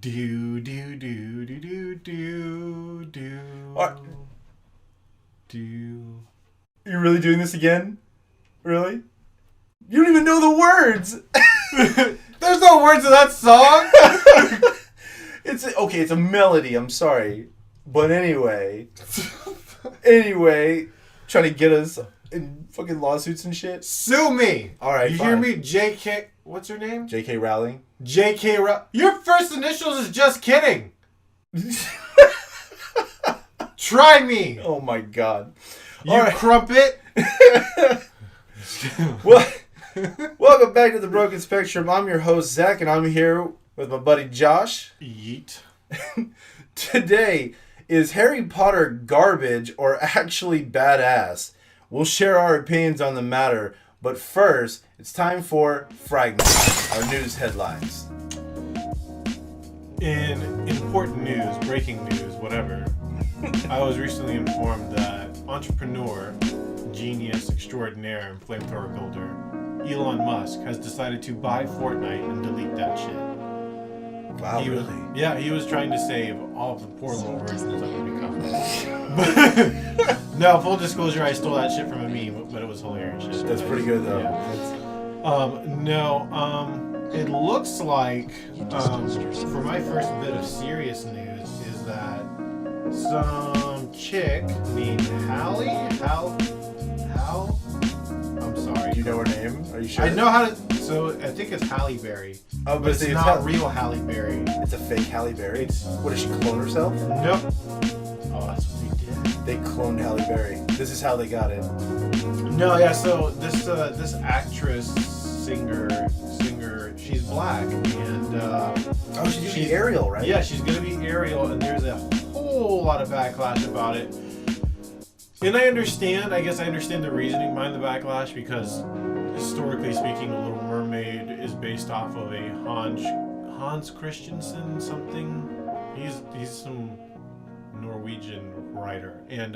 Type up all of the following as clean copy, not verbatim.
Do do do do do do do. Do. You're really doing this again? Really? You don't even know the words. There's no words to that song. It's a melody. I'm sorry, but anyway, trying to get us in fucking lawsuits and shit. Sue me. All right, you fine. hear me? J.K. What's her name? J.K. Rowling. J.K. Your first initials is just kidding. Try me. Oh my god. You right. Crumpet. Well, welcome back to the Broken Spectrum. I'm your host Zach, and I'm here with my buddy Josh. Yeet. Today is Harry Potter garbage or actually badass? We'll share our opinions on the matter, but first, it's time for Fragments, our news headlines. In important news, breaking news, whatever, I was recently informed that entrepreneur, genius extraordinaire, and flamethrower builder, Elon Musk, has decided to buy Fortnite and delete that shit. Wow, really? Yeah, he was trying to save all of the poor little versions that would become. No, full disclosure, I stole that shit from a meme, but it was hilarious shit. That's pretty good, though. Yeah. It looks like, for my first bit of serious news, is that some chick named Hallie? I'm sorry. Do you know her name? Are you sure? I know how to. So I think it's Halle Berry. Oh, but it's not real Halle Berry. It's a fake Halle Berry. What, did she clone herself? Nope. Oh, that's what they did. They cloned Halle Berry. This is how they got it. No, yeah. So this actress, singer, she's black, and she's gonna be Ariel, right? Yeah, she's gonna be Ariel, and there's a whole lot of backlash about it. And I understand the reasoning behind the backlash, because historically speaking, The Little Mermaid is based off of a Hans Christensen something. He's some Norwegian writer, and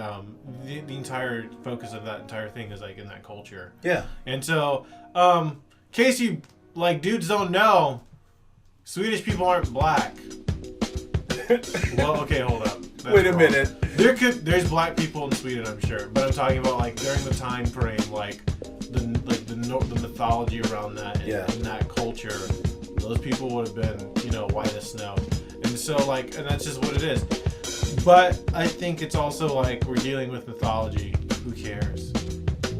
the entire focus of that entire thing is like in that culture. Yeah. And so, in case you dudes don't know, Swedish people aren't black. Well, okay, hold up. Wait a minute. There's black people in Sweden, I'm sure, but I'm talking about during the time frame, the mythology around that and, and that culture. Those people would have been, white as snow, and so and that's just what it is. But I think it's also we're dealing with mythology. Who cares?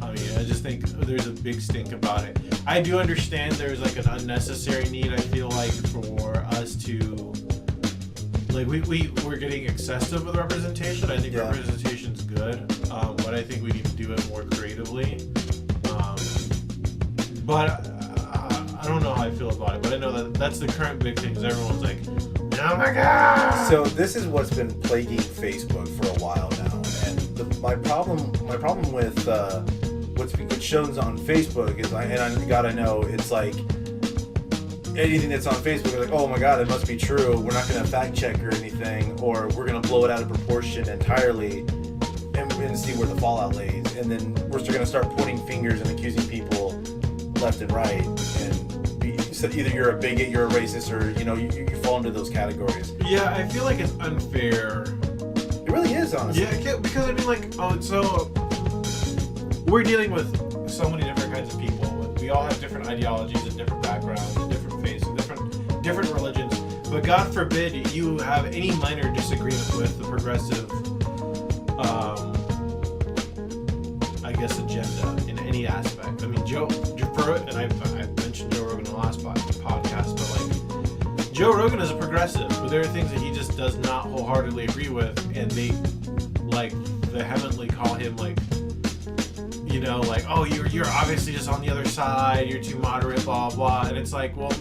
I mean, I just think there's a big stink about it. I do understand there's an unnecessary need. I feel for us to. We're getting excessive with representation. I think representation's good, but I think we need to do it more creatively. But I don't know how I feel about it. But I know that's the current big thing, because everyone's like, oh my god! So this is what's been plaguing Facebook for a while now, and my problem with what's shown on Facebook is, I know it's anything that's on Facebook is oh my god, it must be true. We're not going to fact check or anything, or we're going to blow it out of proportion entirely and see where the fallout lays. And then we're going to start pointing fingers and accusing people left and right. And so either you're a bigot, you're a racist, or you fall into those categories. Yeah, I feel like it's unfair. It really is, honestly. Yeah, because so we're dealing with so many different kinds of people. We all have different ideologies and different backgrounds and different faiths and different religions. But God forbid you have any minor disagreement with the progressive, agenda in any aspect. I mean, and I mentioned Joe Rogan in the last podcast, but Joe Rogan is a progressive, but there are things that he just does not wholeheartedly agree with, and they vehemently call him oh, you're obviously just on the other side, you're too moderate, blah blah. And it's well,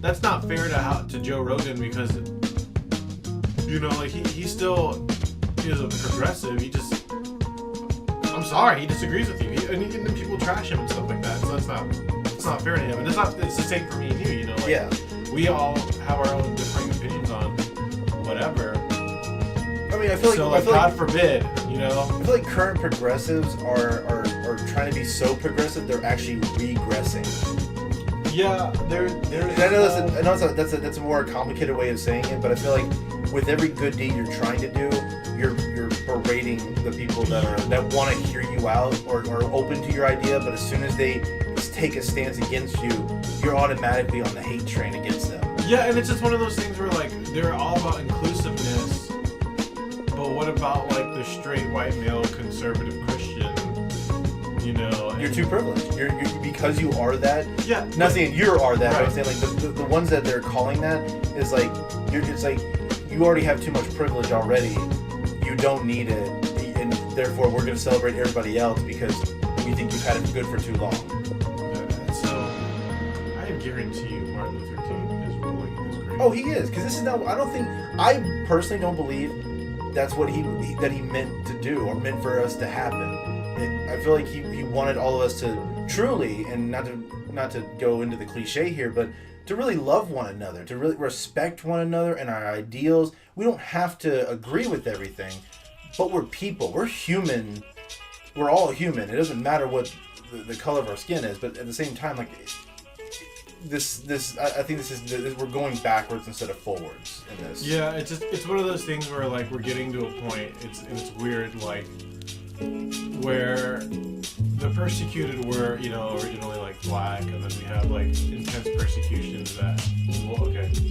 that's not fair to Joe Rogan, because he still is a progressive. I'm sorry, he disagrees with you, and then people trash him and stuff like that. So it's not fair to him, and it's the same for me and you. We all have our own differing opinions on whatever. I mean, I feel God forbid, I feel like current progressives are trying to be so progressive they're actually regressing. Yeah, there. I know that's a more complicated way of saying it, but I feel like with every good deed you're trying to do, you're berating the people that want to hear you out or are open to your idea, but as soon as they take a stance against you, you're automatically on the hate train against them. Yeah, and it's just one of those things where like they're all about inclusiveness, but what about like the straight white male conservative Christian? You know, you're too privileged. You're because you are that. Yeah. Not saying you are that. Right. But I'm saying like the ones that they're calling that is like it's like you already have too much privilege already. You don't need it, and therefore we're going to celebrate everybody else because we think you've had it good for too long. So I guarantee you, Martin Luther King is ruling his grave. Oh, he is, because this is not. I personally don't believe that's what he meant to do or meant for us to happen. I feel like he wanted all of us to truly, and not to go into the cliche here, but to really love one another, to really respect one another and our ideals. We don't have to agree with everything, but we're people. We're human. We're all human. It doesn't matter what the color of our skin is, but at the same time, like this I think we're going backwards instead of forwards in this. Yeah, it's one of those things where like we're getting to a point. It's weird, like where the persecuted were, originally like black, and then we have like intense persecutions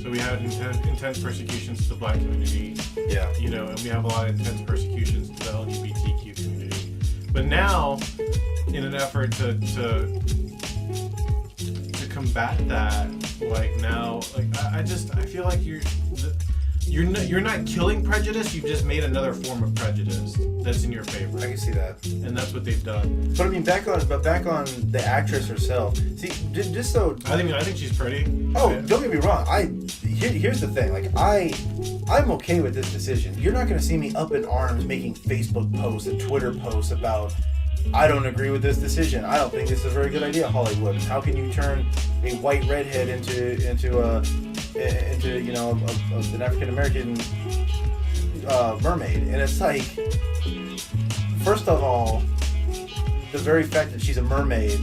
so we had intense persecutions to the black community. Yeah. And we have a lot of intense persecutions to the LGBTQ community. But now, in an effort to combat that, like now, like I feel like you're not killing prejudice. You've just made another form of prejudice that's in your favor. I can see that, and that's what they've done. But I mean, back on the actress herself. See, just so I think she's pretty. Oh, yeah. Don't get me wrong. Here's the thing. Like I'm okay with this decision. You're not going to see me up in arms making Facebook posts and Twitter posts about I don't agree with this decision. I don't think this is a very good idea, Hollywood. How can you turn a white redhead into an African American mermaid? And it's like, first of all, the very fact that she's a mermaid,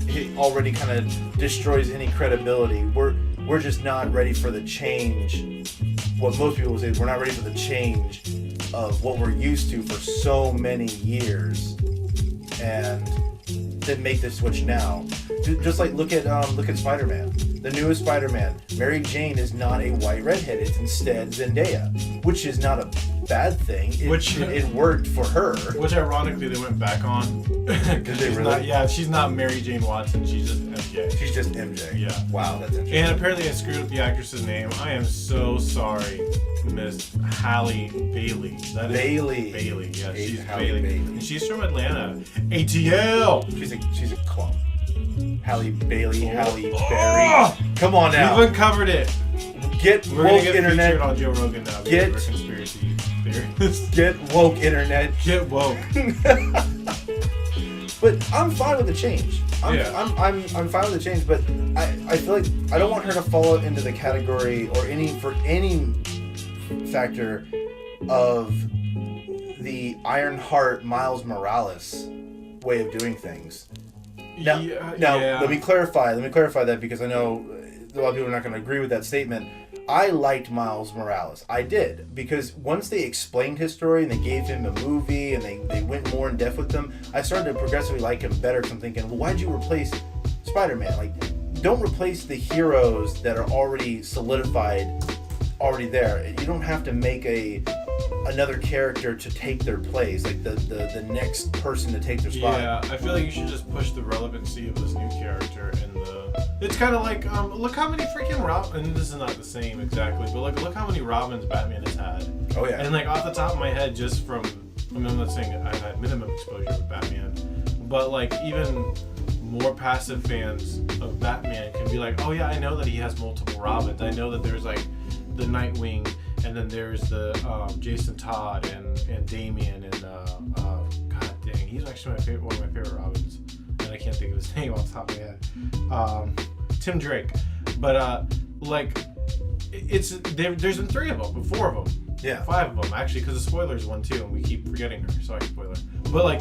it already kind of destroys any credibility. We're just not ready for the change. What most people say is we're not ready for the change of what we're used to for so many years, and then make the switch now. Just like look at Spider-Man, the newest Spider-Man. Mary Jane is not a white redhead; it's instead Zendaya, which is not a bad thing. It worked for her. Which ironically they went back on. Did they really? She's not Mary Jane Watson. She's just MJ. She's just MJ. Yeah. Wow, that's interesting. And apparently I screwed up the actress's name. I am so sorry, Miss Halle Bailey. That is Bailey. Bailey. Yeah, she's Halle Bailey. And she's from Atlanta. ATL. She's a clump. Halle Bailey. Halle Berry. Come on now. We've uncovered it. We're woke get internet. Featured on Joe Rogan now. Get conspiracy theories. Get woke internet. Get woke. But I'm fine with the change. I'm fine with the change, but I feel like I don't want her to fall into the category or any factor of the Ironheart Miles Morales way of doing things. Now, let me clarify that, because I know a lot of people are not going to agree with that statement. I liked Miles Morales. I did, because once they explained his story and they gave him a movie and they went more in depth with him, I started to progressively like him better. Because I'm thinking, well, why'd you replace Spider-Man? Like, don't replace the heroes that are already solidified, already there. You don't have to make another character to take their place, like the next person to take their spot. Yeah, I feel like you should just push the relevancy of this new character and it's kind of like look how many freaking and this is not the same exactly, but like look how many Robins Batman has had. Oh yeah. And like off the top of my head, just from I'm not saying I've had minimum exposure with Batman, but like even more passive fans of Batman can be like, oh yeah, I know that he has multiple Robins. I know that there's like the Nightwing, and then there's the Jason Todd and Damian and god dang, he's actually one of my favorite Robins, and I can't think of his name off the top of my head. Tim Drake, but like there's been 3 of them, but 4 of them. Yeah. 5 of them actually, because the spoiler's 1 too, and we keep forgetting her. Sorry, spoiler. But like,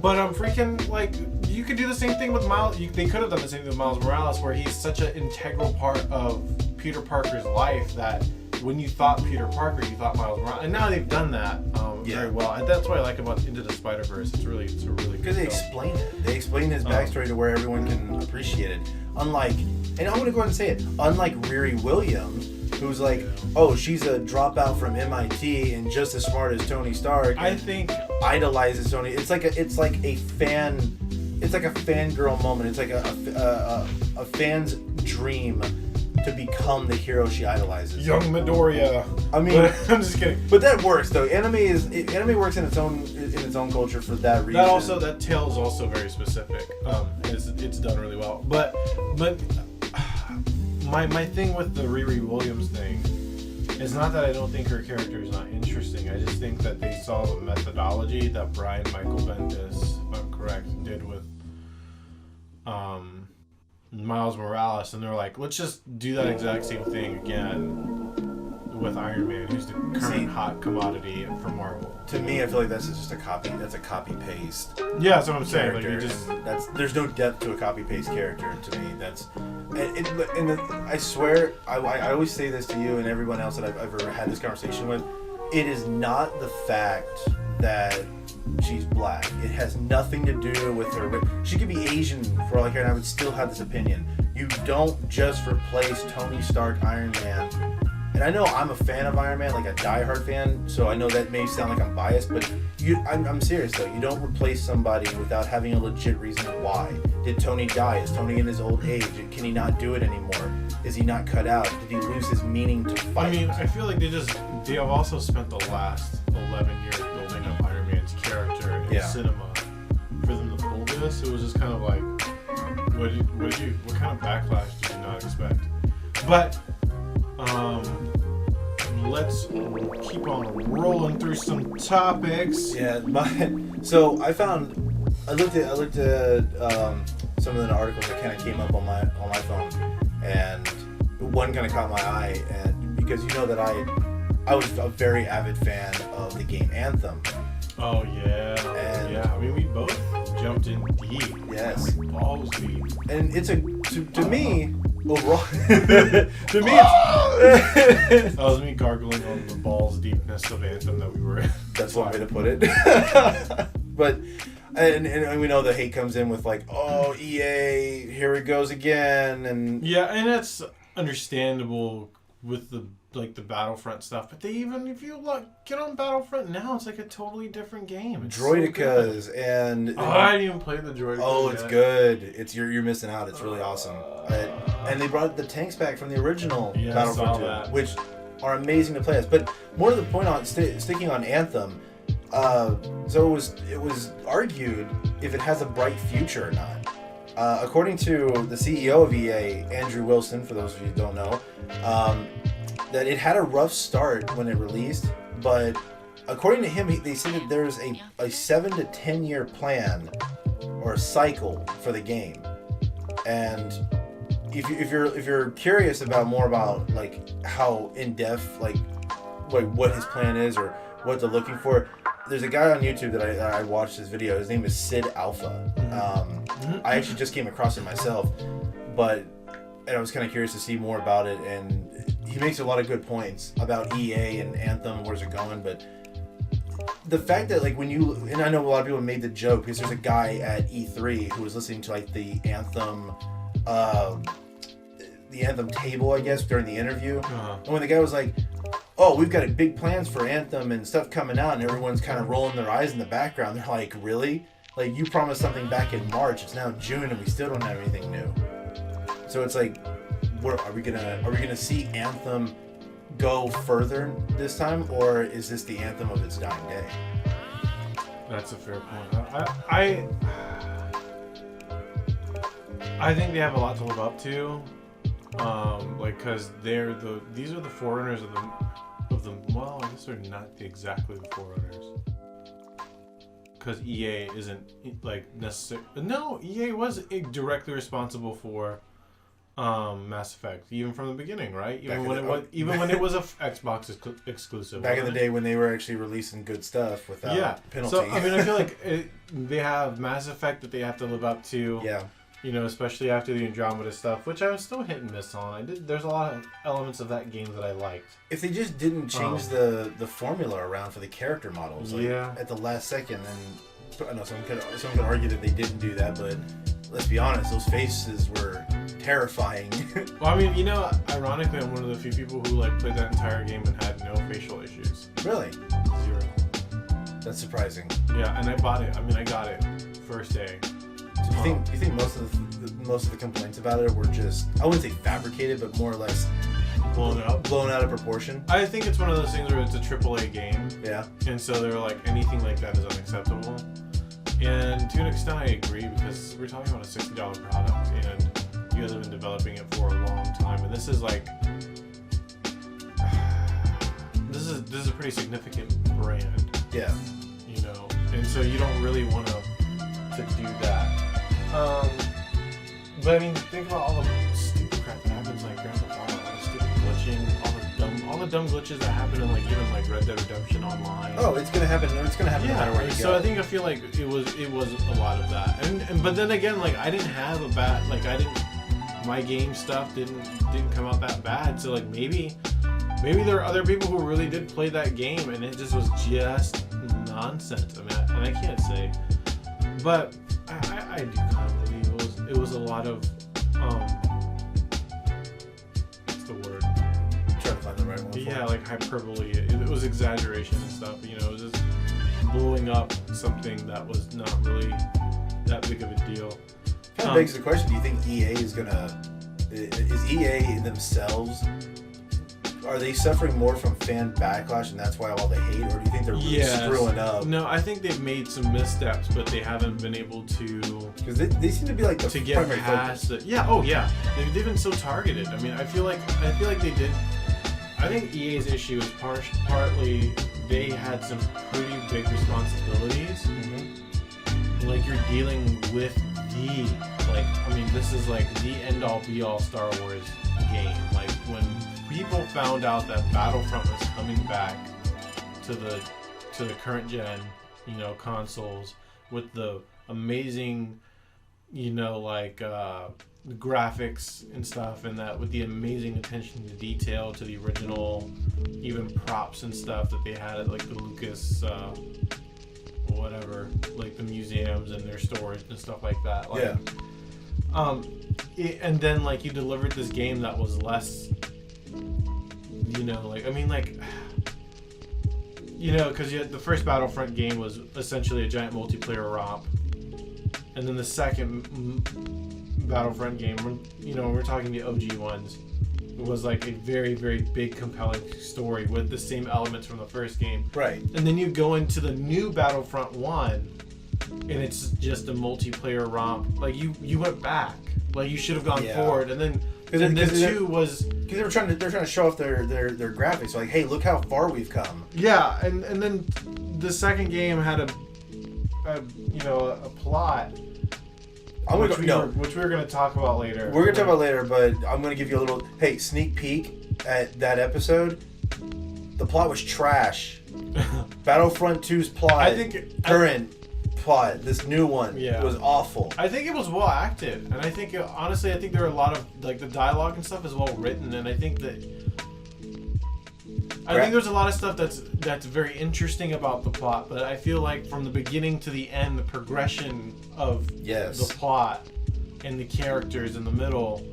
but I'm freaking like, you could do the same thing with Miles. They could have done the same thing with Miles Morales, where he's such an integral part of Peter Parker's life that when you thought Peter Parker, you thought Miles Morales, and now they've done that very well. And that's what I like about Into the Spider-Verse. It's a really good because they explain it. They explain his backstory to where everyone can appreciate it. Unlike, and I'm gonna go ahead and say it, unlike Riri Williams, who's like, oh, she's a dropout from MIT and just as smart as Tony Stark. I think idolizes Tony. It's like a fangirl moment. It's like a fan's dream to become the hero she idolizes. Young Midoriya. I mean, I'm just kidding. But that works though. Anime works in its own culture for that reason. That tale is also very specific. It's done really well. But my thing with the Riri Williams thing is not that I don't think her character is not interesting. I just think that they saw the methodology that Brian Michael Bendis, if I'm correct, did with Miles Morales, and they're like, let's just do that exact same thing again with Iron Man, who's the current hot commodity for Marvel. To me, I feel like that's just a copy. That's a copy paste. Yeah, that's what I'm saying. Like you just there's no depth to a copy paste character. To me, I swear, I always say this to you and everyone else that I've ever had this conversation with. It is not the fact that she's black. It has nothing to do with her. She could be Asian for all I care, and I would still have this opinion. You don't just replace Tony Stark, Iron Man. And I know I'm a fan of Iron Man, like a diehard fan, so I know that may sound like I'm biased, but I'm serious though. You don't replace somebody without having a legit reason why. Did Tony die? Is Tony in his old age? Can he not do it anymore? Is he not cut out? Did he lose his meaning to fight? I mean, I feel like they have also spent the last 11 years building up Iron Man's character in cinema. For them to pull this, it was just kind of like, what kind of backlash did you not expect? But let's keep on rolling through some topics. Yeah, so I looked at some of the articles that kind of came up on my phone, and one kind of caught my eye, and because you know that I was a very avid fan of the game Anthem. Oh yeah, and yeah. I mean, we both jumped in deep. Yes, balls deep. And it's to me. Overall, to me, that was me gargling on the balls deepness of Anthem that we were in. That's one way to put it. But and we know the hate comes in with like, oh, EA, here it goes again, and yeah, and that's understandable with the Battlefront stuff. But if you get on Battlefront now, it's like a totally different game. It's Droidekas so and I didn't even play the Droidekas. Oh, it's good. It's you're missing out. It's really awesome. And they brought the tanks back from the original Battlefront 2, which are amazing to play as. But more to the point on sticking on Anthem. So it was argued if it has a bright future or not. According to the CEO of EA, Andrew Wilson, for those of you who don't know, that it had a rough start when it released, but according to him, they said that there's a 7 to 10 year plan or a cycle for the game. And if you're curious about more about like how in depth like what his plan is or what they're looking for, there's a guy on YouTube that I watched his video. His name is Sid Alpha. I actually just came across it myself, and I was kind of curious to see more about it, and he makes a lot of good points about EA and Anthem, where's it going, but the fact that like and I know a lot of people made the joke because there's a guy at E3 who was listening to like the Anthem table, I guess, during the interview, and when the guy was like, oh, we've got big plans for Anthem and stuff coming out, and everyone's kind of rolling their eyes in the background. They're like, really? Like, you promised something back in March. It's now June, and we still don't have anything new. So it's like, are we gonna see Anthem go further this time, or is this the Anthem of its dying day? That's a fair point. I think they have a lot to live up to, because these are the forerunners of the. Well, I guess they're not exactly the forerunners, because EA isn't like necessarily. No, EA was directly responsible for Mass Effect, even from the beginning, right? Even when it was a Xbox exclusive. Back in the day when they were actually releasing good stuff without penalty. So I mean, I feel like they have Mass Effect that they have to live up to. Yeah. You know, especially after the Andromeda stuff, which I was still hit and miss on. There's a lot of elements of that game that I liked. If they just didn't change the formula around for the character models, at the last second, then I know someone could argue that they didn't do that, but let's be honest, those faces were terrifying. Well, I mean, you know, ironically, I'm one of the few people who played that entire game and had no facial issues. Really? 0. That's surprising. Yeah, and I bought it. I mean, I got it first day. So you think most of the complaints about it were just, I wouldn't say fabricated, but more or less blown out of proportion? I think it's one of those things where it's a AAA game. Yeah. And so they're like, anything like that is unacceptable. And to an extent, I agree, because we're talking about a $60 product, and you guys have been developing it for a long time, and this is this is a pretty significant brand. Yeah. You know, and so you don't really want to do that. But I mean, think about all the stupid crap that happens like Grand Theft Auto, all the stupid glitching, all the dumb glitches that happen in even Red Dead Redemption Online. Oh, it's gonna happen. It's gonna happen no matter where you go. So I feel like it was a lot of that, and but then again, I didn't have a bad my game stuff didn't come out that bad. So maybe there are other people who really did play that game, and it just was just nonsense. I mean, and I can't say, but I do kind of believe it was a lot of what's the word? I'm trying to find the right one. Yeah, hyperbole. It was exaggeration and stuff. You know, it was just blowing up something that was not really that big of a deal. Kind of begs the question: do you think EA is EA themselves? Are they suffering more from fan backlash, and that's why all the hate, or do you think they're really screwing up? No, I think they've made some missteps, but they haven't been able to. Because they seem to be the to get past it. Yeah. Oh, yeah. They've been so targeted. I mean, I feel like they did. I think EA's issue is partly they had some pretty big responsibilities. Mm-hmm. You're dealing with this is the end all be all Star Wars game. When people found out that Battlefront was coming back to the current gen, consoles with the amazing, the graphics and stuff, and that with the amazing attention to detail to the original, even props and stuff that they had at the Lucas, whatever, the museums and their storage and stuff like that. And then you delivered this game that was less. Because the first Battlefront game was essentially a giant multiplayer romp, and then the second Battlefront game, we're talking the OG ones, was a very, very big, compelling story with the same elements from the first game. Right. And then you go into the new Battlefront 1, and it's just a multiplayer romp. You went back. You should have gone forward, and then. Because 2 was because they're trying to show off their graphics. Hey, look how far we've come. Yeah, and then the second game had a plot. Which we were going to talk about later. We're going to talk about later, but I'm going to give you a little sneak peek at that episode. The plot was trash. Battlefront 2's plot. Plot, this new one was awful. I think it was well acted, and I think honestly, I think there are a lot of the dialogue and stuff is well written, and I think there's a lot of stuff that's very interesting about the plot, but I feel from the beginning to the end, the progression of the plot and the characters in the middle,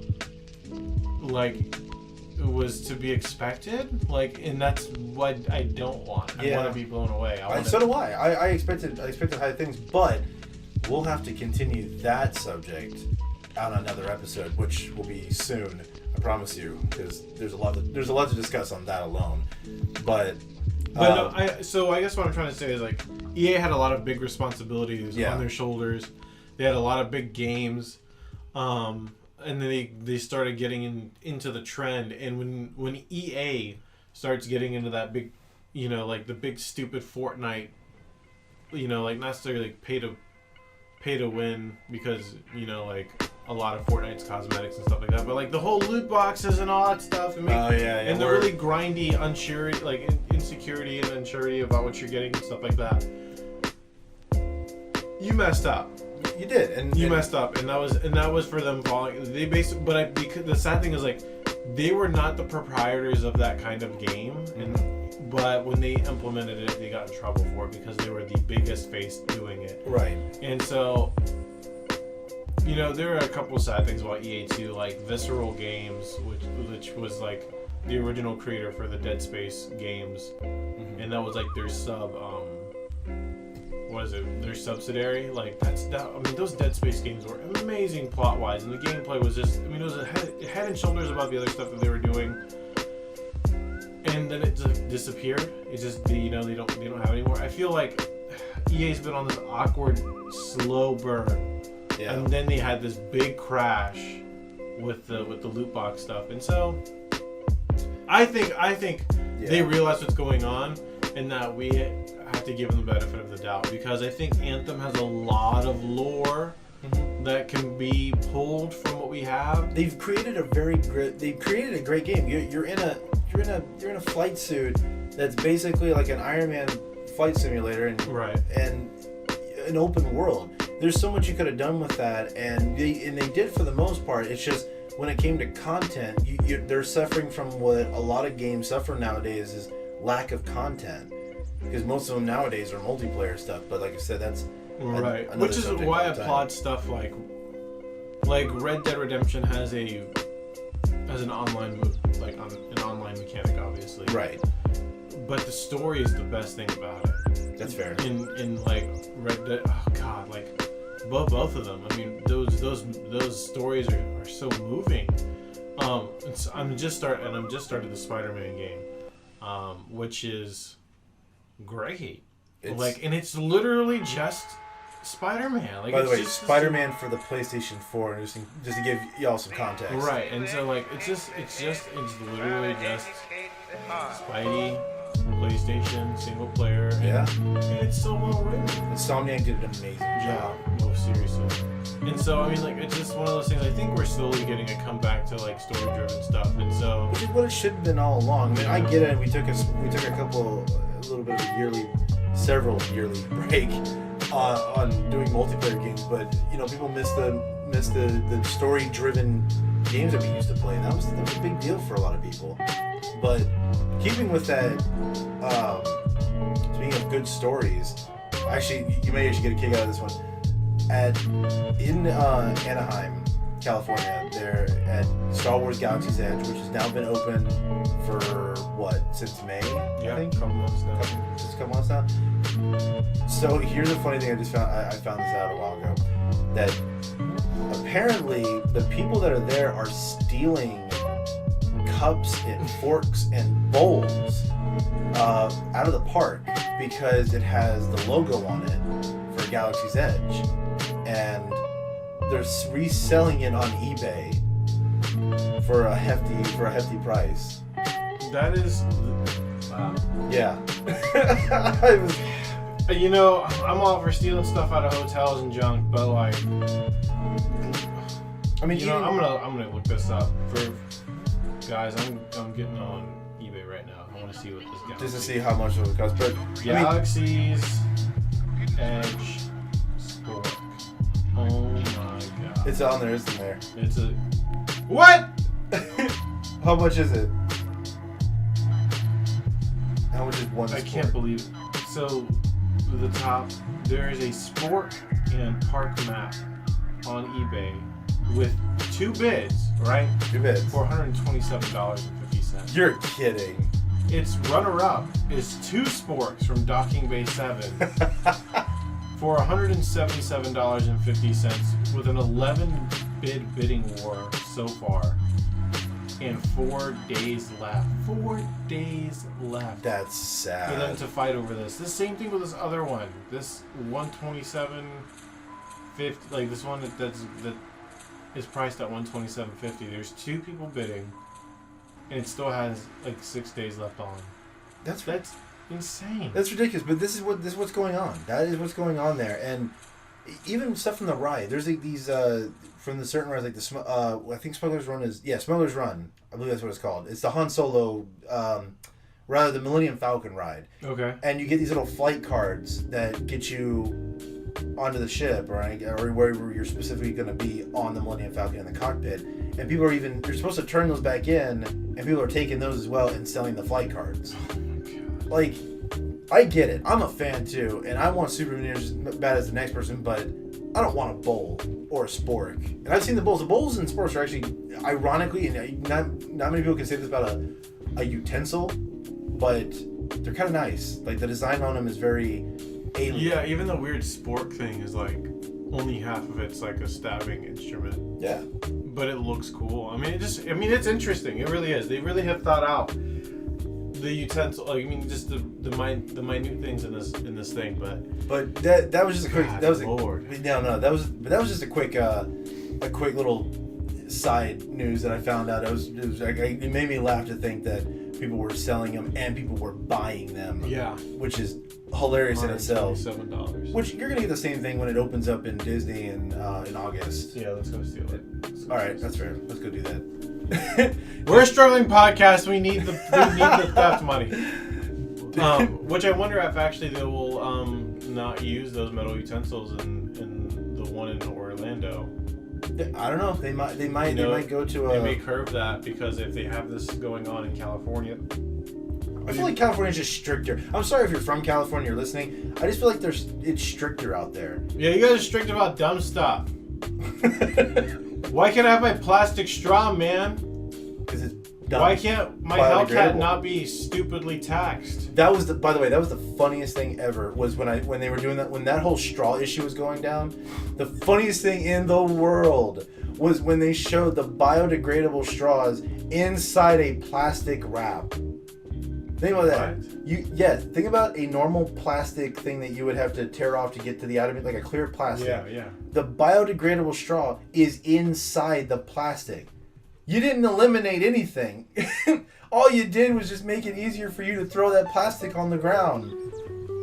it was to be expected, and that's what I don't want. I want to be blown away. So do I. I expected high things, but we'll have to continue that subject on another episode, which will be soon. I promise you, because there's a lot to discuss on that alone. But so I guess what I'm trying to say is EA had a lot of big responsibilities on their shoulders. They had a lot of big games. And then they started getting into the trend, and when EA starts getting into that big, the big stupid Fortnite, not necessarily pay to win because a lot of Fortnite's cosmetics and stuff like that. But like the whole loot boxes and all that stuff, and and the really grindy unsurety, like insecurity and unsurety about what you're getting and stuff like that. You messed up. You did, and you messed up, and that was for them falling. They basically, but because the sad thing is like they were not the proprietors of that kind of game, but when they implemented it, they got in trouble for it because they were the biggest face doing it. Right. And so, you know, there are a couple of sad things about EA too, like Visceral Games, which was like the original creator for the Dead Space games, and that was like their their subsidiary. Like I mean, those Dead Space games were amazing plot wise, and the gameplay was just, I mean, it was head and shoulders above the other stuff that they were doing. And then it just disappeared. It's just they don't have it anymore. I feel like EA's been on this awkward, slow burn, and then they had this big crash with the loot box stuff. And so I think they realize what's going on, and that we have to give them the benefit of the doubt, because I think Anthem has a lot of lore that can be pulled from what we have. They've created a great game. You're in a flight suit that's basically like an Iron Man flight simulator, and an open world. There's so much you could have done with that, and they did for the most part. It's just when it came to content, they're suffering from what a lot of games suffer nowadays, is lack of content, because most of them nowadays are multiplayer stuff. But like I said, that's which is why I applaud stuff like Red Dead Redemption has an online an online mechanic, obviously. Right. But the story is the best thing about it. That's fair. In like Red Dead, oh god, like both of them. I mean, those stories are so moving. I'm just started the Spider-Man game, which is great. And it's literally just Spider-Man. Like, by the way, Spider-Man for the PlayStation 4, just to give y'all some context. Right, and so like it's literally just Spidey, PlayStation, single player. And it's so well written. Insomniac did an amazing job. No, seriously. And so I mean, like, it's just one of those things. I think we're slowly getting a comeback to like story-driven stuff, and so which is what it should have been all along. I mean, I get it. We took a little bit of several yearly break on doing multiplayer games, but people miss the story-driven games that we used to play. That was a big deal for a lot of people. But keeping with that, speaking of good stories, actually, you may actually get a kick out of this one. In Anaheim, California, they're at Star Wars Galaxy's Edge, which has now been open for since May? Yeah, I think? a couple months now. Just a couple months now. So here's the funny thing I found this out a while ago, that apparently the people that are there are stealing cups and forks and bowls out of the park because it has the logo on it for Galaxy's Edge, and they're reselling it on eBay for a hefty price. That is, wow. Yeah. I'm all for stealing stuff out of hotels and junk, but like, I mean, I'm gonna look this up for guys. I'm getting on eBay right now. I want to see what this Galaxy. Just to see how much it would cost, but Galaxy's Edge Sport. Oh my god! It's on there, isn't there? It's a what? How much is it? How much is one sport? I can't believe it. So, at the top, there is a sport and park map on eBay with two bids, right? Two bids. For $127.50. You're kidding. Its runner-up is two sports from Docking Bay 7 for $177.50 with an 11-bid bidding war so far. And 4 days left. 4 days left. That's sad. For them to fight over this. The same thing with this other one. This $127.50, like this one that is priced at $127.50. There's two people bidding, and it still has like 6 days left on. That's insane. That's ridiculous. But this is what's going on. That is what's going on there. And Even stuff from the ride. There's like these from the certain rides, like I think Smuggler's Run Smuggler's Run. I believe that's what it's called. It's the Han Solo, rather the Millennium Falcon ride. Okay. And you get these little flight cards that get you onto the ship, right, or wherever you're specifically going to be on the Millennium Falcon in the cockpit. And people are you're supposed to turn those back in, and people are taking those as well and selling the flight cards. Oh my god. Like, I get it. I'm a fan too, and I want souvenirs as bad as the next person, but I don't want a bowl or a spork. And I've seen the bowls. The bowls and sporks are actually, ironically, and not many people can say this about a utensil, but they're kind of nice. Like, the design on them is very alien. Yeah, even the weird spork thing is like only half of it's like a stabbing instrument. Yeah. But it looks cool. I mean, it's interesting. It really is. They really have thought out the utensil. Like, I mean, just the minute things in this thing. But that was just a quick. God, that was Lord. That was just a quick little side news that I found out. It made me laugh to think that people were selling them and people were buying them. Yeah. Which is hilarious in itself. $7. Which you're gonna get the same thing when it opens up in Disney in August. Yeah, let's go steal it. All right, that's fair. Let's go do that. We're a struggling podcast. We need the theft money. Which I wonder if actually they will not use those metal utensils in the one in Orlando. I don't know. They might go to They may curve that because if they have this going on in California. I feel like California's just stricter. I'm sorry if you're from California, you're listening. I just feel like it's stricter out there. Yeah, you guys are strict about dumb stuff. Why can't I have my plastic straw, man? Because it's dumb. Why can't my Hellcat not be stupidly taxed? By the way, that was the funniest thing ever. Was when they were doing that, when that whole straw issue was going down. The funniest thing in the world was when they showed the biodegradable straws inside a plastic wrap. Think about that. Think about a normal plastic thing that you would have to tear off to get to the out of it, like a clear plastic. Yeah. The biodegradable straw is inside the plastic. You didn't eliminate anything. All you did was just make it easier for you to throw that plastic on the ground.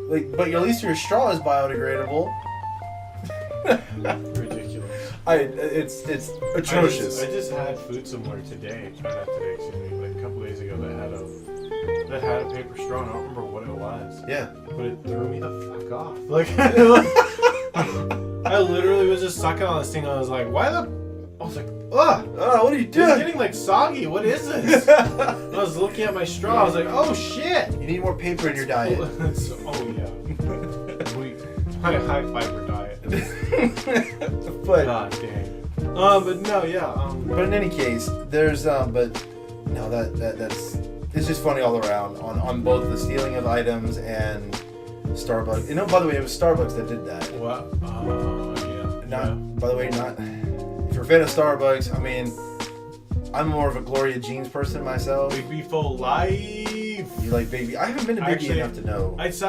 But at least your straw is biodegradable. Ridiculous. It's atrocious. I just had food somewhere today. Not today, excuse me. Like a couple days ago that had a paper straw. And I don't remember what it was. Yeah. But it threw me the fuck off. Like, I literally was just sucking on this thing. I was like, I was like, ugh. What are you doing? It's getting like soggy. What is this? I was looking at my straw. I was like, oh shit. You need more paper in your diet. Oh yeah. My high fiber diet. But God dang. But no, yeah. But in any case, there's but no, that's it's just funny all around on both the stealing of items and Starbucks. You know, by the way, it was Starbucks that did that. What? Yeah. By the way, if you're a fan of Starbucks, I mean, I'm more of a Gloria Jeans person myself. Big Beef for life. You like Baby? I haven't been to Baby enough to know. It's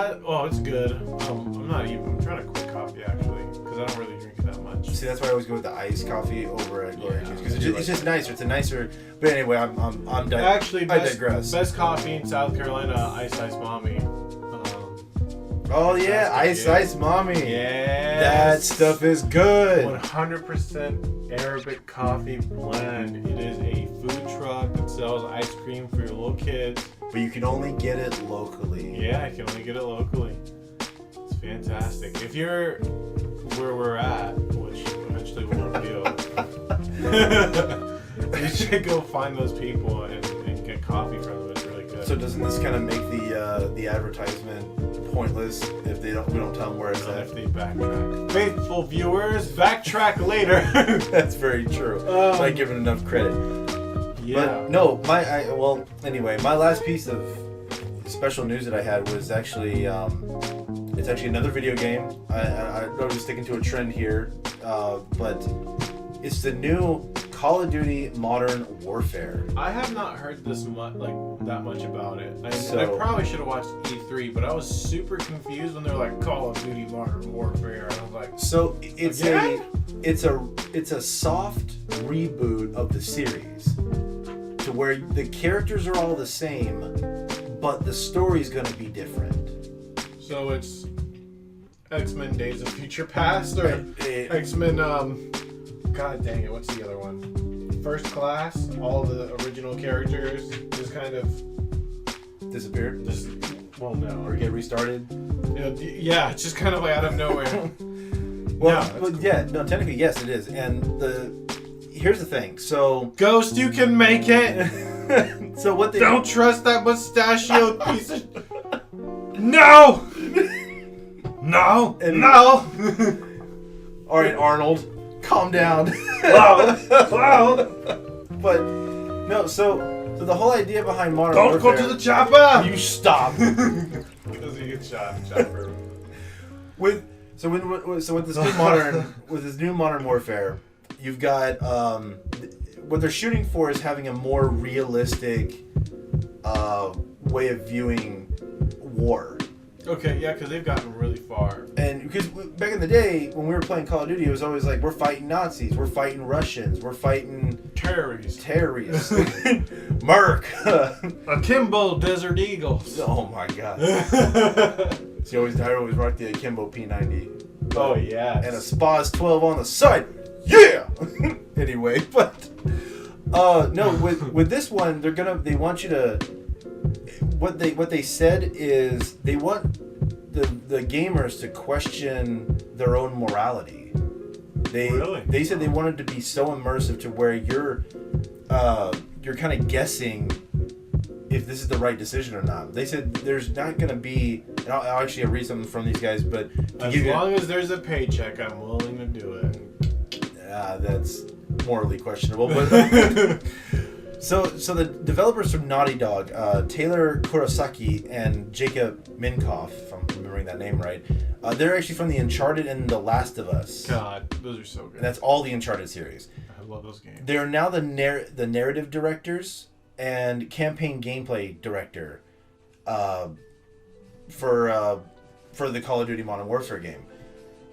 good. I'm trying to quit coffee actually, because I don't really drink it that much. See, that's why I always go with the iced coffee over at Gloria Jeans, because it's just nicer. It's a nicer. But anyway, I'm done. Actually, I digress. Best coffee in South Carolina, Ice Mommy. Oh yeah, Ice Mommy. Yeah. That stuff is good. 100% Arabic coffee blend. It is a food truck that sells ice cream for your little kids. But you can only get it locally. Yeah, I can only get it locally. It's fantastic. If you're where we're at, which eventually we'll reveal, you should go find those people and get coffee from them. It's really good. So doesn't this kind of make the advertisement pointless if we don't tell them where it's at? If they backtrack. Faithful viewers, backtrack later. That's very true. Not giving enough credit. Yeah. But no, anyway, my last piece of special news that I had was actually it's actually another video game. I was sticking to a trend here, but it's the new Call of Duty Modern Warfare. I have not heard that much about it. I probably should have watched E3, but I was super confused when they're like Call of Duty Modern Warfare, and I was like, so it's a soft reboot of the series, to where the characters are all the same, but the story's going to be different. So it's X-Men Days of Future Past or X-Men God dang it, what's the other one? First Class, all the original characters just kind of disappear? Well, no. Or get restarted? Yeah, it's just kind of like out of nowhere. Well, cool. Yeah, no, technically, yes, it is. And here's the thing. So Ghost, you can make it. So what they don't trust that mustachioed piece of. No. No. No. All right, Arnold, calm down. Wow. But no, so the whole idea behind Modern Don't Warfare. go to the chopper. You stop. Because you get shot in the chopper. With this new Modern Warfare, you've got what they're shooting for is having a more realistic way of viewing war. Okay, yeah, because they've gotten really far. And because back in the day, when we were playing Call of Duty, it was always like, we're fighting Nazis, we're fighting Russians, we're fighting terrorists, Merc, Akimbo Desert Eagles. Oh my god! I always rocked the Akimbo P90. Oh yeah, and a Spas 12 on the side. Yeah. Anyway, but no, with this one, they want you to. What they said is they want the gamers to question their own morality. They said they wanted to be so immersive to where you're kind of guessing if this is the right decision or not. They said there's not going to be. And I'll actually read something from these guys, but as long as there's a paycheck, I'm willing to do it. That's morally questionable, but. So the developers from Naughty Dog, Taylor Kurosaki and Jacob Minkoff, if I'm remembering that name right, they're actually from the Uncharted and The Last of Us. God, those are so good. And that's all the Uncharted series. I love those games. They're now the narrative directors and campaign gameplay director for the Call of Duty Modern Warfare game.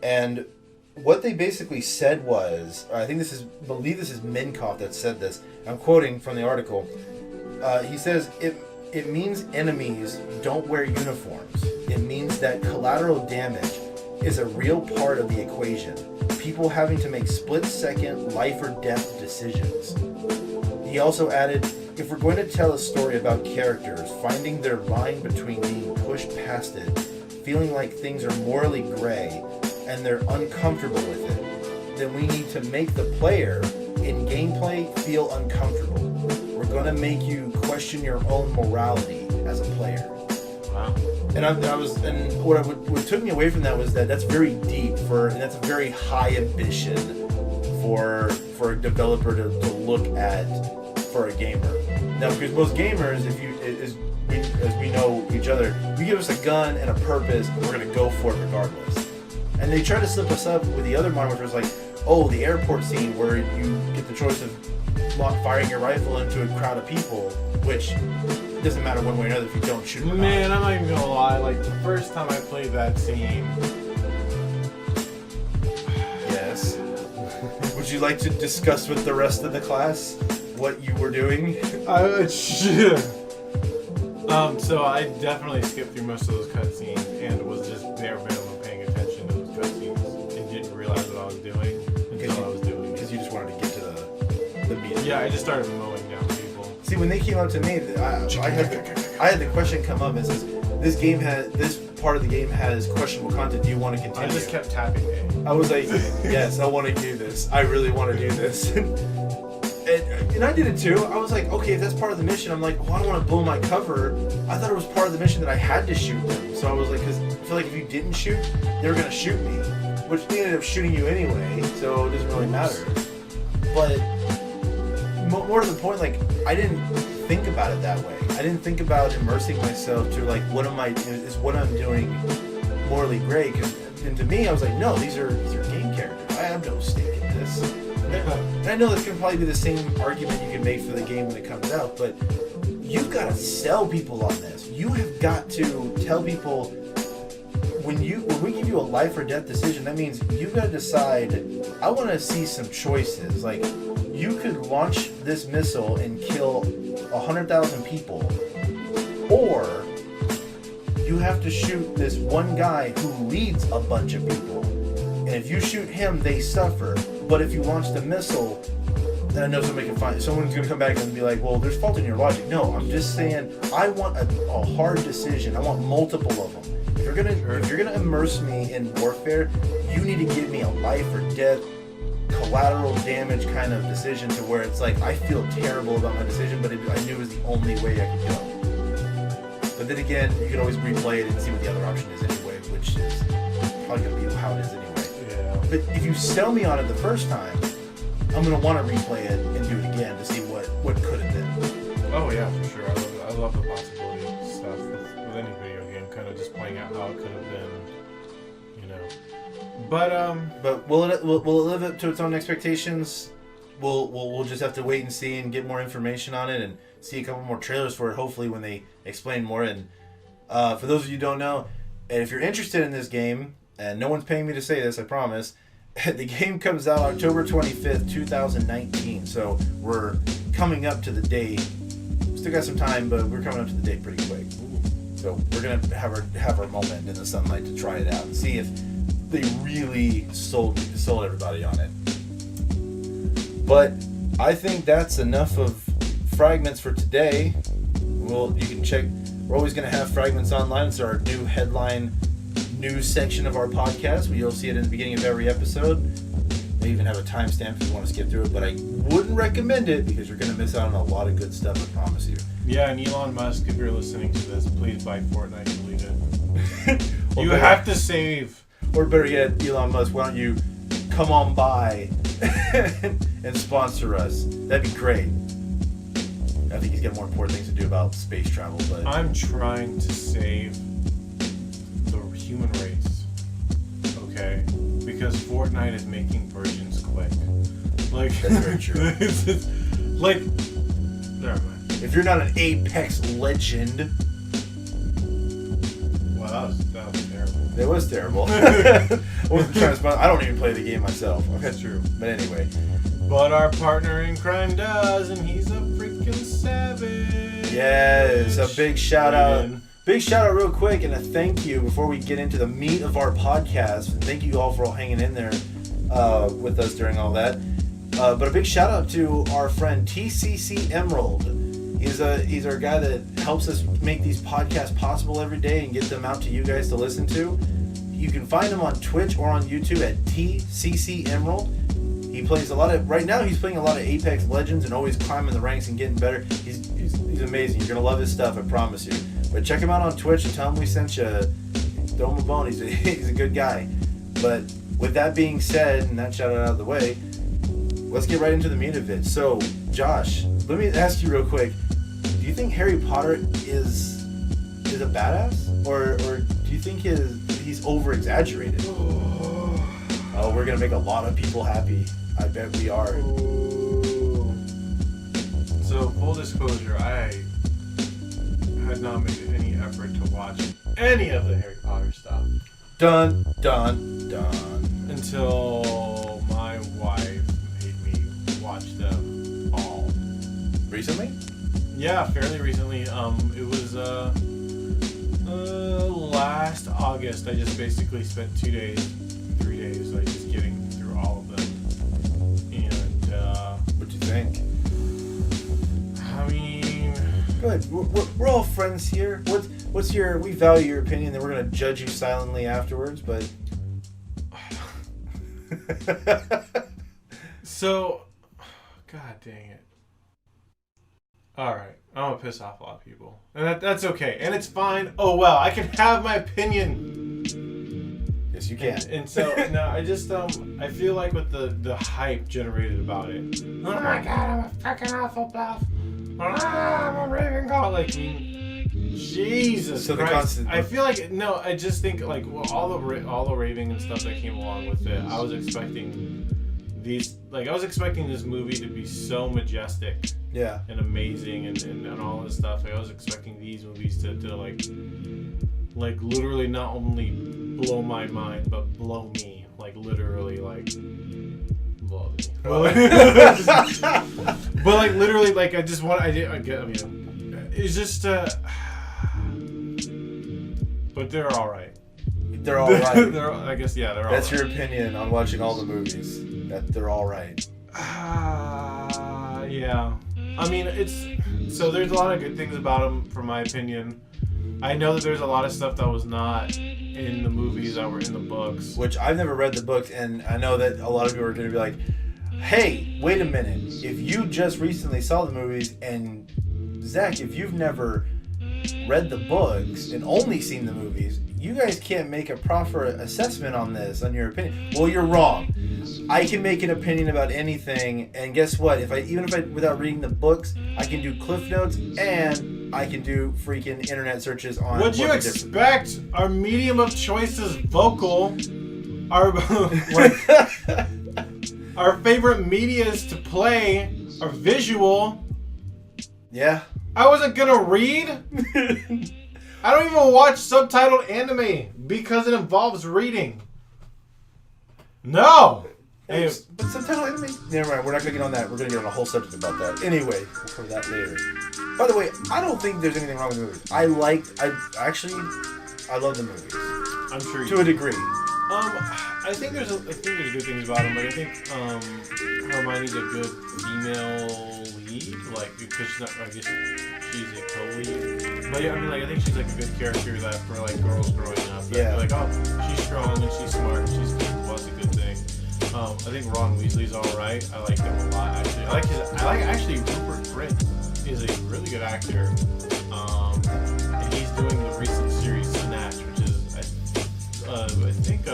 And what they basically said was, I believe this is Minkoff that said this. I'm quoting from the article. He says, it means enemies don't wear uniforms. It means that collateral damage is a real part of the equation. People having to make split-second life or death decisions. He also added, if we're going to tell a story about characters finding their line between being pushed past it, feeling like things are morally gray, and they're uncomfortable with it, then we need to make the player in gameplay feel uncomfortable. We're going to make you question your own morality as a player. Wow. And what took me away from that was that's very deep and that's a very high ambition for a developer to look at for a gamer. Now, because most gamers, as we know each other, you give us a gun and a purpose, and we're going to go for it regardless. And they try to slip us up with the other Modern Warfare, like, the airport scene where you get the choice of firing your rifle into a crowd of people, which it doesn't matter one way or another if you don't shoot them. Man, I'm not even gonna lie. Like the first time I played that scene. Yes. Would you like to discuss with the rest of the class what you were doing? So I definitely skipped through most of those cutscenes and was just bare minimum paying attention to those cutscenes and didn't realize what I was doing until I was doing it. Because you just wanted to get to the meat. Yeah, I just started mowing down people. See, when they came up to me, I had the question come up and says, this part of the game has questionable content. Do you want to continue? I just kept tapping A. I was like, yes, I want to do this. I really want to do this. And I did it too. I was like, okay, if that's part of the mission, I'm like, I don't want to blow my cover. I thought it was part of the mission that I had to shoot them. So I was like, because I feel like if you didn't shoot, they were going to shoot me. Which they ended up shooting you anyway, so it doesn't really matter. But more to the point, like, I didn't think about it that way. I didn't think about immersing myself to, like, is what I'm doing morally great? And to me, I was like, no, these are game characters. I have no stake in this. And I know this can probably be the same argument you can make for the game when it comes out, but you've got to sell people on this. You have got to tell people when we give you a life or death decision, that means you've got to decide, I want to see some choices. Like, you could launch this missile and kill 100,000 people, or you have to shoot this one guy who leads a bunch of people. And if you shoot him, they suffer. But if you launch the missile, then I know someone's going to come back and be like, well, there's fault in your logic. No, I'm just saying I want a hard decision. I want multiple of them. If you're gonna immerse me in warfare, you need to give me a life or death, collateral damage kind of decision to where it's like I feel terrible about my decision, but I knew it was the only way I could go. But then again, you can always replay it and see what the other option is anyway, which is probably going to be how it is anyway. Yeah. But if you sell me on it the first time, I'm going to want to replay it and do it again to see what could have been. Oh yeah, for sure. I love the possibility of stuff with any video game, kind of just playing out how it could have been, you know. But will it live up to its own expectations? We'll just have to wait and see and get more information on it and see a couple more trailers for it. Hopefully, when they explain more. And for those of you who don't know, and if you're interested in this game, and no one's paying me to say this, I promise. The game comes out October 25th, 2019. So we're coming up to the date. Still got some time, but we're coming up to the date pretty quick. So we're gonna have our moment in the sunlight to try it out and see if they really sold everybody on it. But I think that's enough of Fragments for today. You can check. We're always gonna have Fragments online. It's our new headline news section of our podcast. You'll see it in the beginning of every episode. They even have a timestamp if you want to skip through it, but I wouldn't recommend it because you're going to miss out on a lot of good stuff, I promise you. Yeah, and Elon Musk, if you're listening to this, please buy Fortnite and delete it. You have to save. Or better yet, Elon Musk, why don't you come on by and sponsor us? That'd be great. I think he's got more important things to do about space travel, but I'm trying to save the human race, okay? Because Fortnite is making virgins click. Like, that's very true. Like, never mind. If you're not an Apex legend, wow, that was terrible. It was terrible. I wasn't trying to sponsor. I don't even play the game myself. That's true. But anyway. But our partner in crime does, and he's a freaking savage. Yes, a big shout out. Big shout out real quick and a thank you before we get into the meat of our podcast. And thank you all for all hanging in there with us during all that. But a big shout out to our friend TCC Emerald. He's our guy that helps us make these podcasts possible every day and get them out to you guys to listen to. You can find him on Twitch or on YouTube at TCC Emerald. He plays right now he's playing a lot of Apex Legends and always climbing the ranks and getting better. He's amazing. You're going to love his stuff, I promise you. But check him out on Twitch and tell him we sent you. Throw him a bone. He's a good guy. But with that being said, and that shout out of the way, let's get right into the meat of it. So, Josh, let me ask you real quick. Do you think Harry Potter is a badass? Or do you think he's over-exaggerated? Oh, we're going to make a lot of people happy. I bet we are. So, full disclosure, I had not made any effort to watch any of the Harry Potter stuff. Dun, dun, dun. Until my wife made me watch them all. Recently? Yeah, fairly recently. It was last August. I just basically spent 3 days, like just getting through all of them. And what'd you think? I mean, good. We're all friends here. What's your? We value your opinion. Then we're gonna judge you silently afterwards. But so, God dang it. All right, I'm gonna piss off a lot of people, and that's okay, and it's fine. Oh well, I can have my opinion. Yes, you can. And so no, I just I feel like with the hype generated about it. Oh my God, I'm a fucking Hufflepuff. I'm a Ravenclaw. Like, Jesus so Christ. I feel like I just think like all the raving and stuff that came along with it. I was expecting this movie to be so majestic. Yeah. And amazing and all this stuff. I was expecting these movies to like literally not only blow my mind but blow me. Like literally like blow me. But like literally like it's just But they're all right. They're all right. I guess, yeah, they're all That's right. your opinion on watching all the movies. That they're all right. Yeah. I mean, so there's a lot of good things about them, from my opinion. I know that there's a lot of stuff that was not in the movies that were in the books. Which I've never read the books, and I know that a lot of people are going to be like, hey, wait a minute. If you just recently saw the movies, and Zach, if you've never read the books and only seen the movies, you guys can't make a proper assessment on this, on your opinion. Well, you're wrong. I can make an opinion about anything, and guess what? Even if I without reading the books, I can do cliff notes and I can do freaking internet searches on. What'd you expect? Our medium of choice is vocal. Our our favorite media is to play. Our visual. Yeah. I wasn't gonna read. I don't even watch subtitled anime because it involves reading. No. Hey, but subtitle anime? Never mind, we're not going to get on that. We're going to get on a whole subject about that. Anyway, we'll cover that later. By the way, I don't think there's anything wrong with the movies. I love the movies. I'm sure you to a degree. I think there's good things about them. Like, I think Hermione's a good female lead, like, because she's not. I guess she's a co-lead. But yeah, I mean, like, I think she's like a good character that for like girls growing up. Yeah. Like, oh, she's strong and she's smart and she's capable. That's a good thing. I think Ron Weasley's all right. I like him a lot. Actually, I like actually Rupert Grint is a really good actor. And he's doing the recent series Snatch, which is I think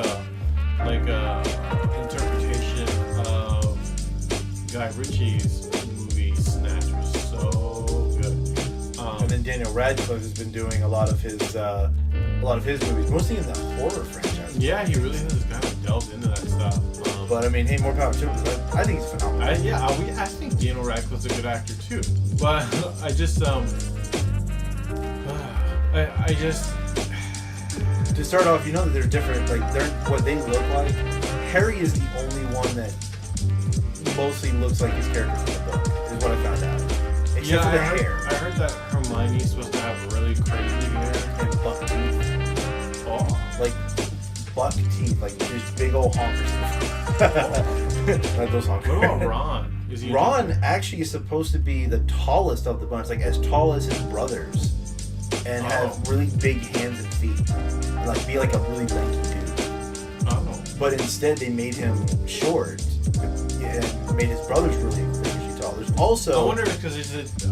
interpretation of Guy Ritchie's movie Snatch, which is so good. And then Daniel Radcliffe has been doing a lot of his movies, mostly in the horror franchise. Yeah, he really has kind of delved into that stuff. But I mean, hey, more power to him. I think he's phenomenal. I think Daniel Radcliffe's a good actor too. But I just to start off, you know that they're different. Like what they look like. Harry is the only one that mostly looks like his character from the book. Is what I found out. Except for the hair. I heard that Hermione's supposed to have really crazy hair and buck teeth. Oh, like buck teeth, like these big old honkers. Like those honkers. What about Ron? Ron actually is supposed to be the tallest of the bunch, like as tall as his brothers, and have really big hands and feet, and like be like a really lanky dude. Oh. But instead, they made him short, and made his brothers really tall. There's also. I wonder if because it's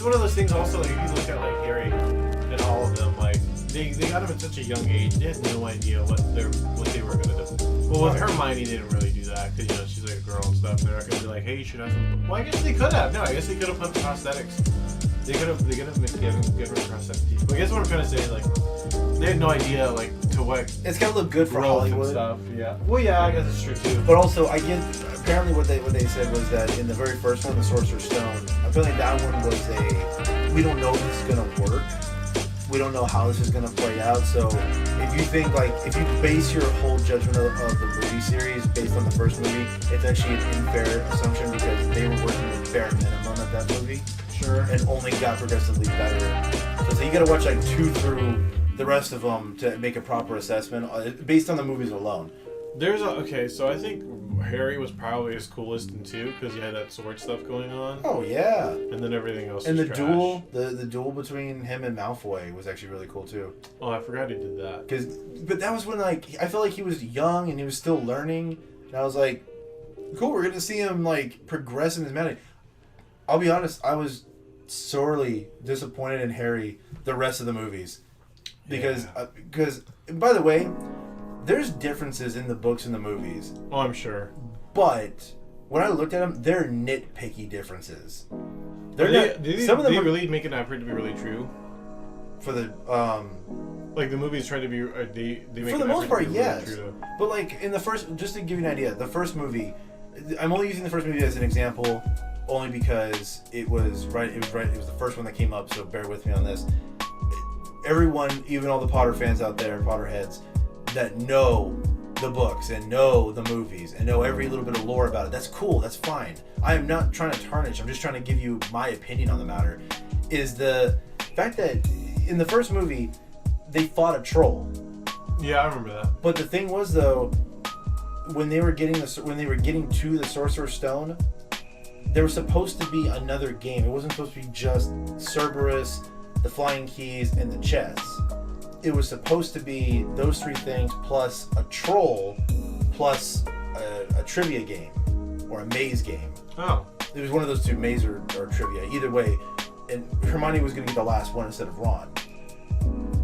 one of those things. Also, like if you look at like Harry and all of them, like they got him at such a young age. They had no idea what they were gonna do. Well, with Hermione, they didn't really do that because she's like a girl and stuff. They're not gonna be like, hey, you should have some. Well, I guess they could have. No, I guess they could have put prosthetics. They could have given her prosthetic teeth. But I guess what I'm trying to say is like they had no idea like to what. It's gotta look good for Hollywood and stuff. Yeah. Well, yeah, I guess it's true too. But also, I get apparently what they said was that in the very first one, the Sorcerer's Stone, apparently that one was we don't know if this is gonna work. We don't know how this is going to play out, so if you think, like, if you base your whole judgment of the movie series based on the first movie, it's actually an unfair assumption because they were working with bare minimum at that movie. Sure. And only got progressively better. So you got to watch, like, 2 through the rest of them to make a proper assessment based on the movies alone. So I think Harry was probably his coolest in 2 because he had that sword stuff going on. Oh yeah. And then everything else. And was the trash. duel, the duel between him and Malfoy was actually really cool too. Oh, I forgot he did that. But that was when like I felt like he was young and he was still learning, and I was like, cool, we're gonna see him like progress in his magic. I'll be honest, I was sorely disappointed in Harry the rest of the movies because by the way. There's differences in the books and the movies. Oh, I'm sure. But when I looked at them, they're nitpicky differences. Did they really make an effort to be really true? For the like the movies try to be they make for the most part, yes. Really true but like in the first, just to give you an idea, the first movie, I'm only using the first movie as an example, only because it was the first one that came up. So bear with me on this. Everyone, even all the Potter fans out there, Potterheads, that know the books and know the movies and know every little bit of lore about it. That's cool. That's fine. I am not trying to tarnish. I'm just trying to give you my opinion on the matter. Is the fact that in the first movie, they fought a troll. Yeah, I remember that. But the thing was though, when they were getting to the Sorcerer's Stone, there was supposed to be another game. It wasn't supposed to be just Cerberus, the Flying Keys, and the chess. It was supposed to be those 3 things plus a troll plus a trivia game or a maze game. Oh. It was one of those 2, maze or trivia. Either way, and Hermione was going to get the last one instead of Ron.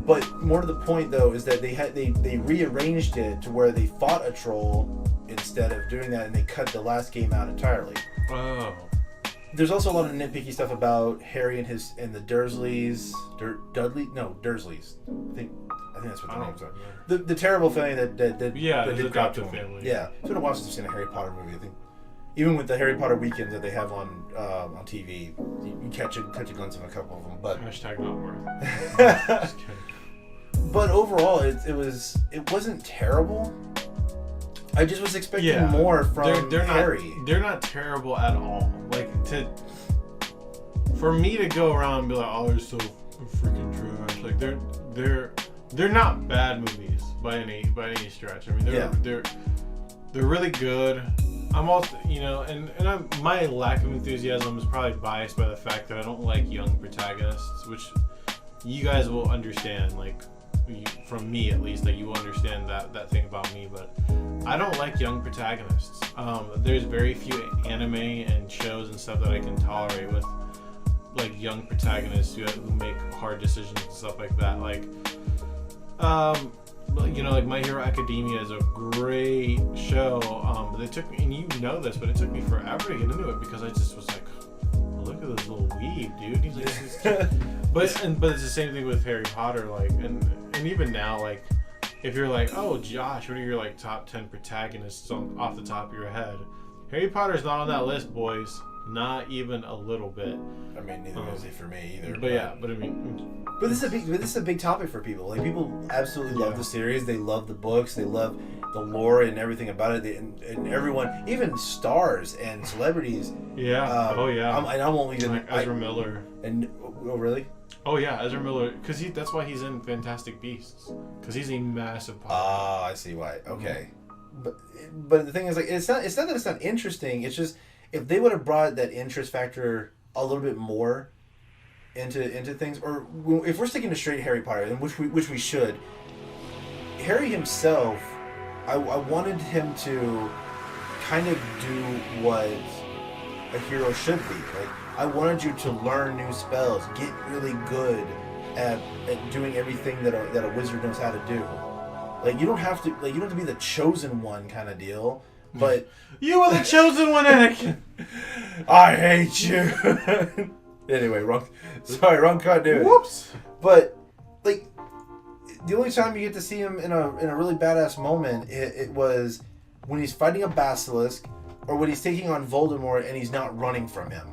But more to the point though is that they rearranged it to where they fought a troll instead of doing that, and they cut the last game out entirely. Oh. There's also a lot of nitpicky stuff about Harry and the Dursleys. Dursleys. I think that's what the names are. The terrible family that did adoptive family. Yeah, it's been a while since I've seen a Harry Potter movie. I think even with the Harry Potter weekends that they have on TV, you catch a glimpse of a couple of them. But hashtag not worth. Just kidding. But overall, it wasn't terrible. I just was expecting more from Harry. They're not terrible at all. Like for me to go around and be like, oh, they're so freaking trash. Like they're not bad movies by any stretch. I mean, they're really good. I'm also, my lack of enthusiasm is probably biased by the fact that I don't like young protagonists, which you guys will understand. Like from me at least, that you will understand that thing about me, but I don't like young protagonists. There's very few anime and shows and stuff that I can tolerate with like young protagonists who make hard decisions and stuff like that. Like, like My Hero Academia is a great show. But it took me, and you know this, but it took me forever to get into it because I just was like, look at this little weeb, dude. He's like, but it's the same thing with Harry Potter. Like, and even now, like, if you're like, oh, Josh, what are your like top 10 protagonists off the top of your head? Harry Potter's not on that list, boys. Not even a little bit. I mean, neither is he for me either. But I mean, but this is a big topic for people. Like, people absolutely love the series. They love the books. They love the lore and everything about it. And everyone, even stars and celebrities. Yeah. I'm only like Ezra Miller. And really? Oh yeah, Ezra Miller, because that's why he's in Fantastic Beasts, because he's a massive part. Ah, I see why. Okay, but the thing is, like, it's not that it's not interesting. It's just if they would have brought that interest factor a little bit more into things, or if we're sticking to straight Harry Potter, and which we should. Harry himself, I wanted him to kind of do what a hero should be. Like, I wanted you to learn new spells, get really good at doing everything that a wizard knows how to do. Like, you don't have to be the chosen one kind of deal, but you are the chosen one, Anakin. I hate you. Anyway, wrong continuity. Whoops. But like, the only time you get to see him in a really badass moment, it was when he's fighting a basilisk, or when he's taking on Voldemort and he's not running from him.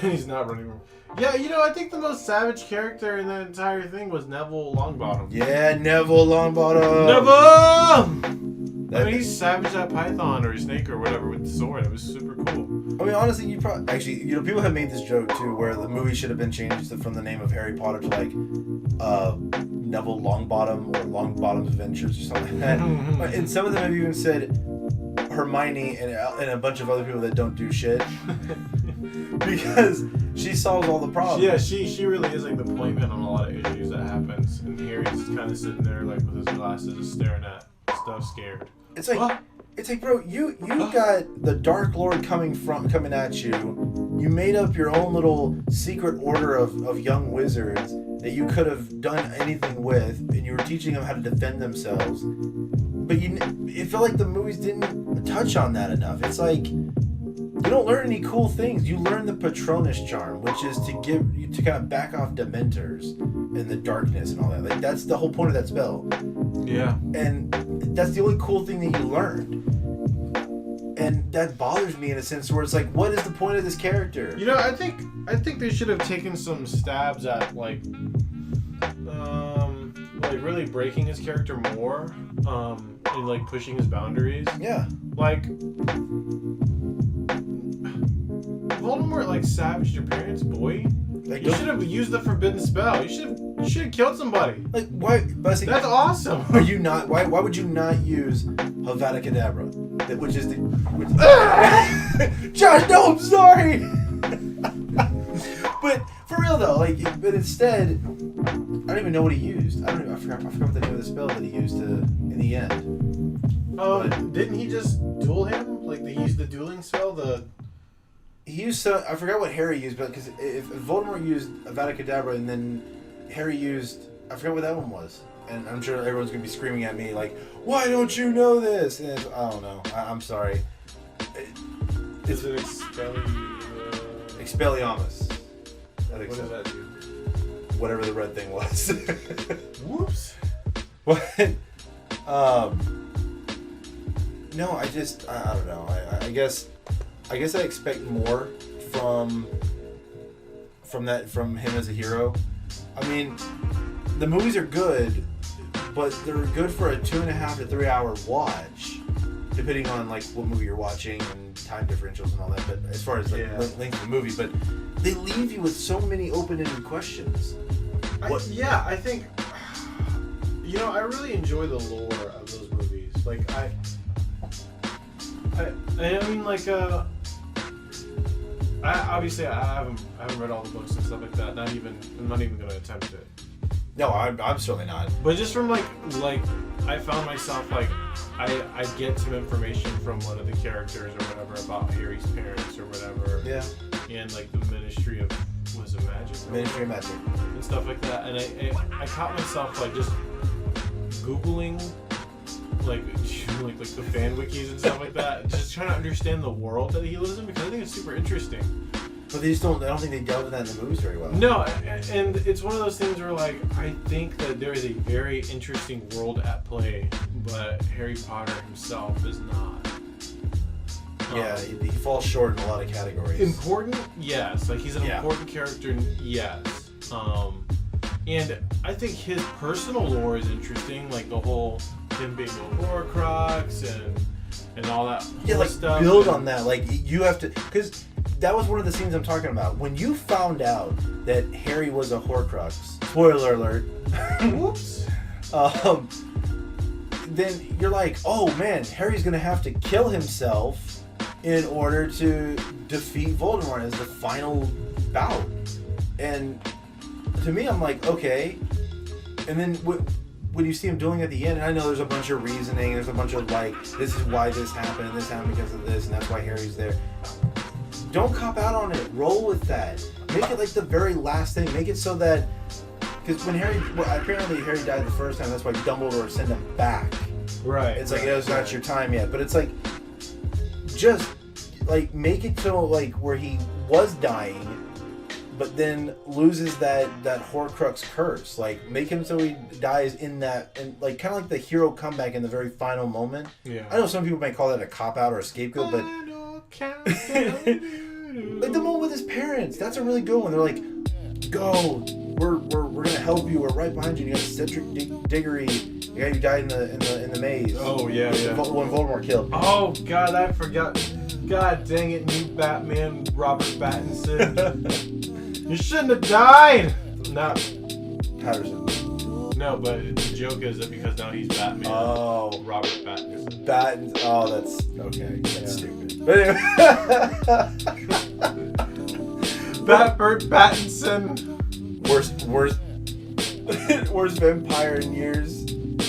He's not running from him. Yeah, I think the most savage character in the entire thing was Neville Longbottom. Yeah, Neville Longbottom. Neville! I mean, he's savage that python or snake or whatever with the sword. It was super cool. I mean, honestly, people have made this joke too, where the movie should have been changed from the name of Harry Potter to like Neville Longbottom or Longbottom's Adventures or something like that. And some of them have even said Hermione and a bunch of other people that don't do shit. Because she solves all the problems. Yeah, she really is like the point man on a lot of issues that happens, and Harry's just kind of sitting there like with his glasses, just staring at stuff, scared. It's like, bro, you got the Dark Lord coming at you. You made up your own little secret order of young wizards that you could have done anything with, and you were teaching them how to defend themselves. But it felt like the movies didn't touch on that enough. It's like, you don't learn any cool things. You learn the Patronus charm, which is to kind of back off Dementors and the darkness and all that. Like, that's the whole point of that spell. Yeah. And that's the only cool thing that you learned. And that bothers me in a sense where it's like, what is the point of this character? I think they should have taken some stabs at like really breaking his character more, and like pushing his boundaries. Yeah. Like, Voldemort like savaged your parents, boy. Like, you should have used the forbidden spell. You should have You should have killed somebody. Like, why? That's awesome. Are you not? Why would you not use Avada Kedavra? Which is the... Josh, no, I'm sorry! But, for real though, like, but instead, I don't even know what he used. I forgot what the name of the spell that he used in the end. Didn't he just duel him? Like, he used the dueling spell? He used I forgot what Harry used, but because if Voldemort used Avada Kedavra and then Harry used, I forgot what that one was, and I'm sure everyone's gonna be screaming at me like, "Why don't you know this?" And I don't know. I'm sorry. Is it Expelliarmus? I think what so. does that do? Whatever the red thing was. Whoops. What? No, I don't know. I guess I expect more from him as a hero. I mean, the movies are good, but they're good for a 2.5 to 3 hour watch, depending on like what movie you're watching and time differentials and all that. But as far as like length of the movie, but they leave you with so many open-ended questions. I think I really enjoy the lore of those movies. Like I mean, like I haven't read all the books and stuff like that. I'm not even gonna attempt it. No, I'm certainly not. But just from like I found myself like I get some information from one of the characters or whatever about Harry's parents or whatever. Yeah. And like the Ministry of Magic? Ministry of Magic. And stuff like that. And I caught myself like just Googling like the fan wikis and stuff like that, just trying to understand the world that he lives in, because I think it's super interesting. But they don't. I don't think they delve into that in the movies very well. No, and it's one of those things where like I think that there is a very interesting world at play, but Harry Potter himself is not. Yeah, he falls short in a lot of categories. Important, yes. Like he's an important character, yes. And I think his personal lore is interesting, like the whole him being a Horcrux and all that stuff. Build on that. Like you have to, because that was one of the scenes I'm talking about. When you found out that Harry was a Horcrux, spoiler alert. Whoops. Then you're like, oh man, Harry's gonna have to kill himself in order to defeat Voldemort as the final bout. And to me, I'm like, okay. And then when you see him dueling at the end, and I know there's a bunch of reasoning, there's a bunch of like, this is why this happened, and this happened because of this, and that's why Harry's there. Don't cop out on it. Roll with that. Make it like the very last thing. Make it so that, because when apparently Harry died the first time, that's why Dumbledore sent him back. Right. It's like, it's not your time yet. But it's like, just like make it to like where he was dying, but then loses that Horcrux curse. Like make him so he dies in that, and like kind of like the hero comeback in the very final moment. Yeah. I know some people might call that a cop out or a scapegoat, but like the moment with his parents, that's a really good one. They're like, go, we're gonna help you. We're right behind you. You got Cedric Diggory, the guy who died in the maze. Oh yeah. When Voldemort killed. Oh god, I forgot. God dang it, new Batman, Robert Pattinson. You shouldn't have died. Not Patterson. No, but the joke is that because now he's Batman. Oh, Robert Pattinson. Oh, that's okay. That's stupid. But anyway. Batbird Pattinson. Worst vampire in years.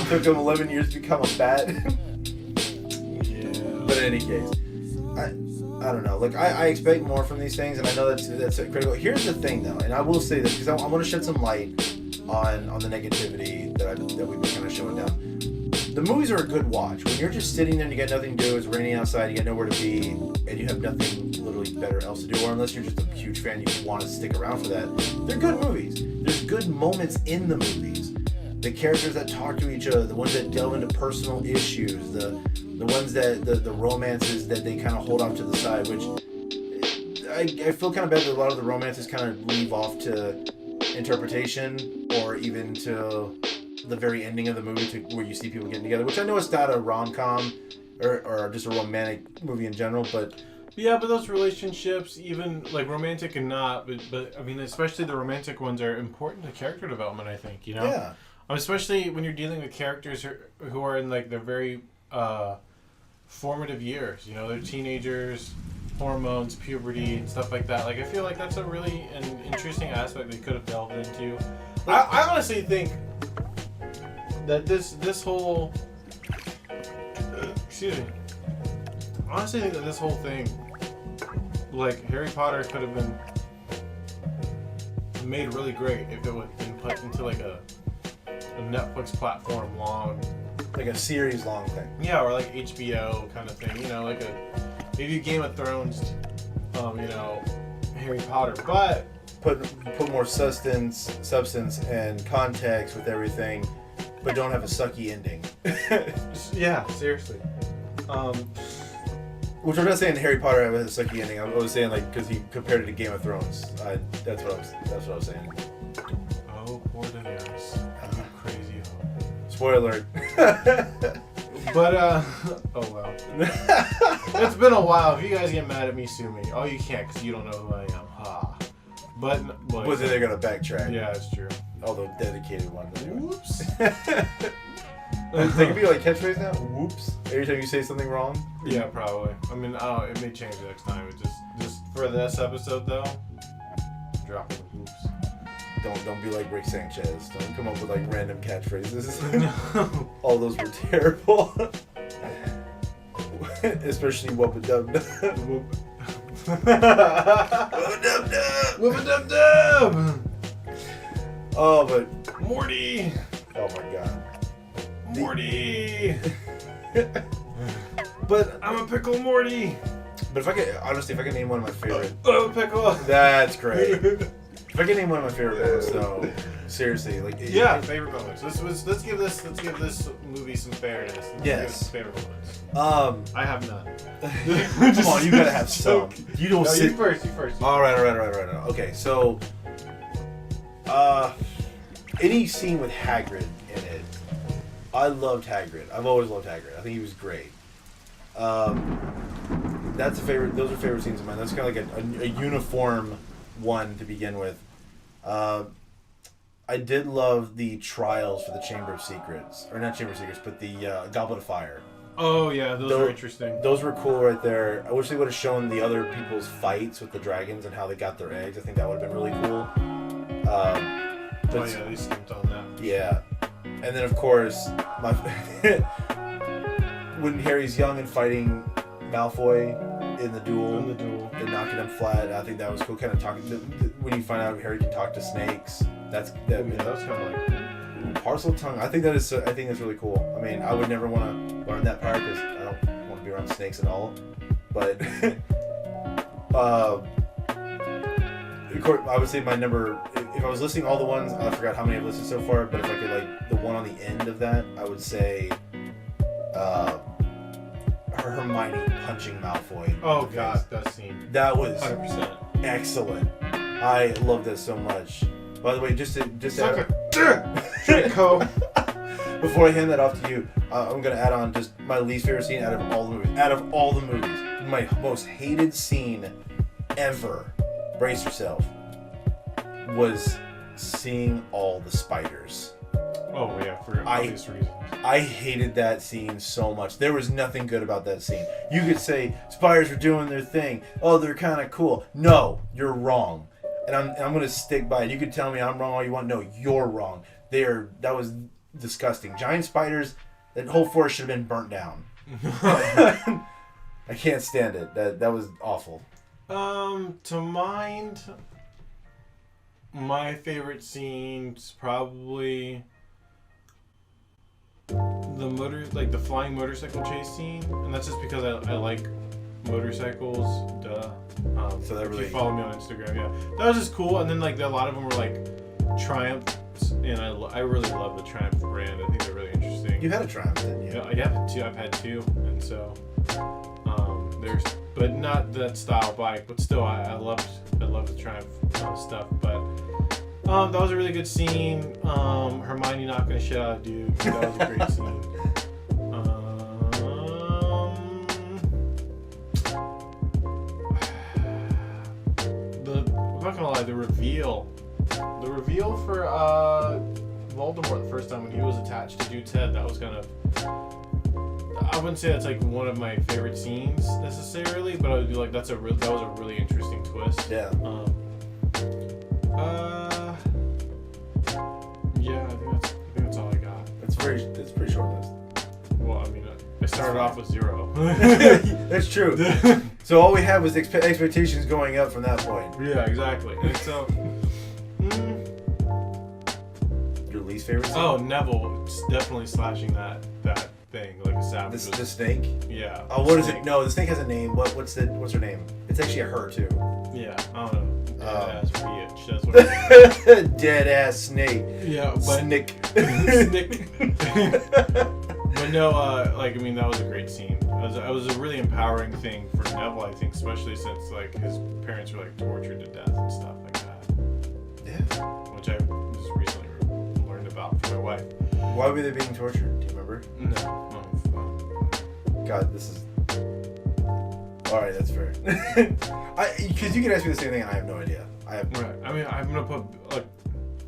Took him 11 years to become a bat. Yeah. But in any case, I don't know. Like I expect more from these things, and I know that's critical. Here's the thing, though, and I will say this because I want to shed some light on the negativity that we've been kind of showing down. The movies are a good watch. When you're just sitting there and you got nothing to do, it's raining outside, you got nowhere to be, and you have nothing literally better else to do, or unless you're just a huge fan, you want to stick around for that. They're good movies. There's good moments in the movies. The characters that talk to each other, the ones that delve into personal issues, the ones that the romances that they kind of hold off to the side, which I feel kind of bad that a lot of the romances kind of leave off to interpretation or even to the very ending of the movie where you see people getting together, which I know it's not a rom-com or just a romantic movie in general, but Yeah, but those relationships, even like romantic and not, but I mean, especially the romantic ones are important to character development. I think Yeah. Especially when you're dealing with characters who are in like their very formative years. They're teenagers, hormones, puberty, and stuff like that. Like I feel like that's a really an interesting aspect they could have delved into. I honestly think that this whole excuse me. I honestly think that this whole thing, like Harry Potter, could have been made really great if it would have been put into like a Netflix platform long, like a series long thing. Yeah, or like HBO kind of thing. Like maybe Game of Thrones, Harry Potter, but put more substance and context with everything, but don't have a sucky ending. Yeah, seriously. Which I'm not saying Harry Potter has a sucky ending. I was saying like because he compared it to Game of Thrones. That's what I was saying. Oh, poor Daenerys. Crazy. Spoiler alert. But oh wow. It's been a while. If you guys get mad at me, sue me. Oh, you can't because you don't know who I am. Ha. But then they're gonna backtrack. Yeah, it's true. Although dedicated ones. Whoops. They could be like catchphrase now. Whoops. Every time you say something wrong. Yeah, probably. I mean, it may change next time. It just for this episode though, drop it. Whoops. Don't be like Rick Sanchez. Don't come up with like random catchphrases. All those were terrible. Especially whoop dub dub. Whoop dub dub. Oh, but Morty. Oh my god. Morty. But I'm a pickle Morty. But if I could name one of my favorite. Oh, pickle. That's great. If I could name one of my favorite moments, though, seriously, like favorite moments. Let's give this movie some fairness. Yes. Favorite moments. I have none. Come on, you gotta have some. You don't sit. You first. All right. Okay, so, any scene with Hagrid in it, I loved Hagrid. I've always loved Hagrid. I think he was great. That's a favorite. Those are favorite scenes of mine. That's kind of like a uniform one to begin with. I did love the trials for the Chamber of Secrets, or not Chamber of Secrets, but the Goblet of Fire. Oh yeah, those are interesting. Those were cool right there. I wish they would have shown the other people's fights with the dragons and how they got their eggs. I think that would have been really cool. They skipped on that. Yeah, and then of course when Harry's young and fighting Malfoy in the duel and knocking him flat, I think that was cool. Kind of talking when you find out Harry can talk to snakes. That was kind of like parcel tongue. I think that's really cool. I mean, I would never want to learn that part because I don't want to be around snakes at all. But of course, I would say my number. If I was listing all the ones, I forgot how many I've listed so far. But if I could like the one on the end of that, I would say. Hermione punching Malfoy. Oh god, that scene. That was 100% excellent. I love that so much. By the way, just Draco. Before I hand that off to you, I'm gonna add on just my least favorite scene out of all the movies. My most hated scene ever. Brace yourself. Was seeing all the spiders. Oh yeah, for obvious reasons. I hated that scene so much. There was nothing good about that scene. You could say spiders were doing their thing. Oh, they're kind of cool. No, you're wrong. And I'm going to stick by it. You could tell me I'm wrong all you want. No, you're wrong. That was disgusting. Giant spiders, that whole forest should have been burnt down. I can't stand it. That was awful. To mind, my favorite scene's probably the flying motorcycle chase scene, and that's just because I like motorcycles. Duh. So that really, if you follow me on Instagram, yeah, that was just cool. And then like a lot of them were like Triumphs, and I really love the Triumph brand. I think they're really interesting. You had a Triumph, didn't you? Yeah, I've had two, and so there's, but not that style bike, but still I love the Triumph stuff, but. That was a really good scene. Hermione knocking the shit out of dude. That was a great scene. the reveal for Voldemort the first time when he was attached to Dude's head, that was kind of, I wouldn't say that's like one of my favorite scenes necessarily, but I would be like that was a really interesting twist. Yeah. Yeah, I think that's all I got. It's pretty short list. Well, I mean, I started off with 0. That's true. So all we had was expectations going up from that point. Yeah, exactly. And so, your least favorite scene? Oh, Neville definitely slashing that thing like a savage. The snake? Yeah. Oh, what is it? No, the snake has a name. What's her name? It's actually a her too. Yeah, I don't know. Dead ass bitch. That's what it is. Dead ass snake. Yeah, but Snick. Snick. But no, like I mean, that was a great scene. It was a really empowering thing for Neville, I think, especially since like his parents were like tortured to death and stuff like that. Yeah. Which I just recently learned about from my wife. Why were they being tortured? Do you remember? No. God, this is. Alright, that's fair. Because you can ask me the same thing and I have no idea. Right. I mean, I'm gonna put like.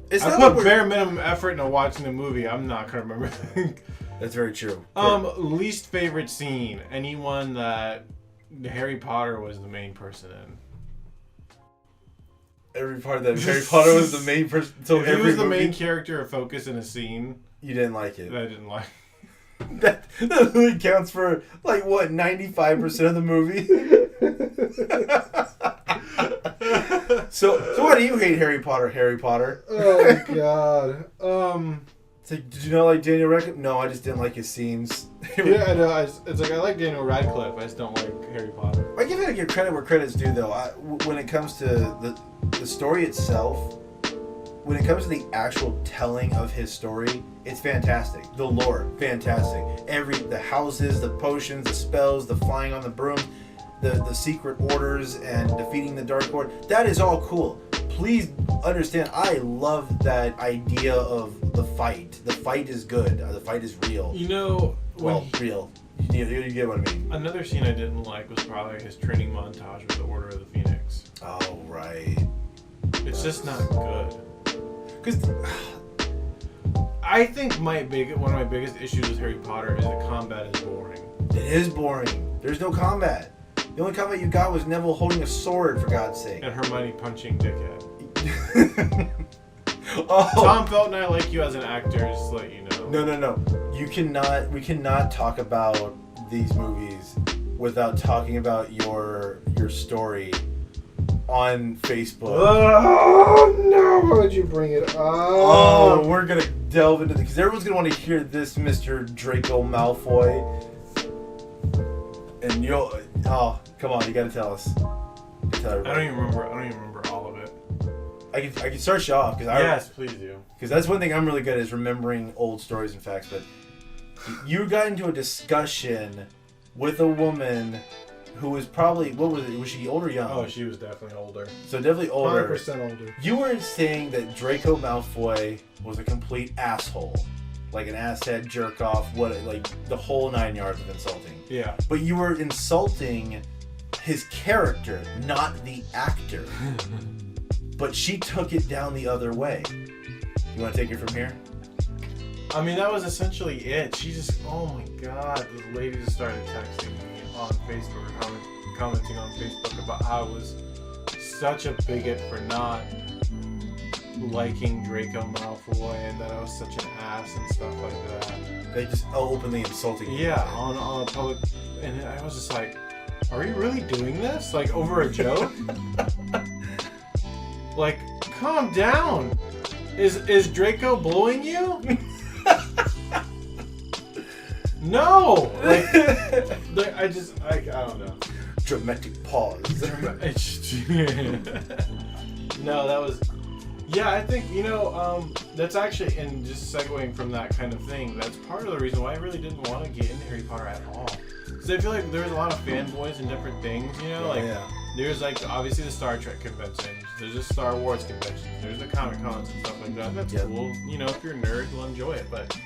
It's I put bare minimum effort into watching the movie. I'm not gonna remember. That's very true. Least favorite scene. Anyone that Harry Potter was the main person in. Every part that Harry Potter was the main person. So if he was the main character of focus in a scene, you didn't like it. I didn't like. That really counts for like what 95% of the movie. So why do you hate Harry Potter? Harry Potter? Oh God. It's like, did you not like Daniel Radcliffe? No, I just didn't like his scenes. Yeah, I know. It's like I like Daniel Radcliffe. I just don't like Harry Potter. I give credit where credit's due, though. When it comes to the story itself, when it comes to the actual telling of his story, it's fantastic. The lore, fantastic. The houses, the potions, the spells, the flying on the broom, the secret orders, and defeating the Dark Lord. That is all cool. Please understand, I love that idea of the fight. The fight is good. The fight is real. You know, real. You get what I mean. Another scene I didn't like was probably his training montage with the Order of the Phoenix. Oh, right. It's just not good. Because I think one of my biggest issues with Harry Potter is the combat is boring. It is boring. There's no combat. The only combat you got was Neville holding a sword, for God's sake. And Hermione punching dickhead. Oh. Tom Felton, I like you as an actor, just to let you know. No. We cannot talk about these movies without talking about your story on Facebook. Oh no! Why would you bring it up? Oh, we're gonna delve into because everyone's gonna want to hear this, Mr. Draco Malfoy. And come on, you gotta tell us. I don't even remember all of it. I can start you off yes, please do. Because that's one thing I'm really good at is remembering old stories and facts. But you got into a discussion with a woman who was probably, what was it? Was she old or young? Oh, she was definitely older. So definitely older. 100% older. You were saying that Draco Malfoy was a complete asshole. Like an asshead, jerk off, like the whole 9 yards of insulting. Yeah. But you were insulting his character, not the actor. But she took it down the other way. You want to take it from here? I mean, that was essentially it. She just, oh my God, the lady just started texting me on Facebook or commenting on Facebook about how I was such a bigot for not liking Draco Malfoy and that I was such an ass and stuff like that. They just openly insulting you. Yeah, on a public, and I was just like, are you really doing this? Like, over a joke? Like, calm down. Is Draco blowing you? No. Like, I don't know. Dramatic pause. No, that was. Yeah, I think that's actually, and just segueing from that kind of thing, that's part of the reason why I really didn't want to get into Harry Potter at all. Because I feel like there's a lot of fanboys and different things, There's like obviously the Star Trek conventions, there's the Star Wars conventions, there's the Comic Cons and stuff like that. That's cool. If you're a nerd, you'll enjoy it. But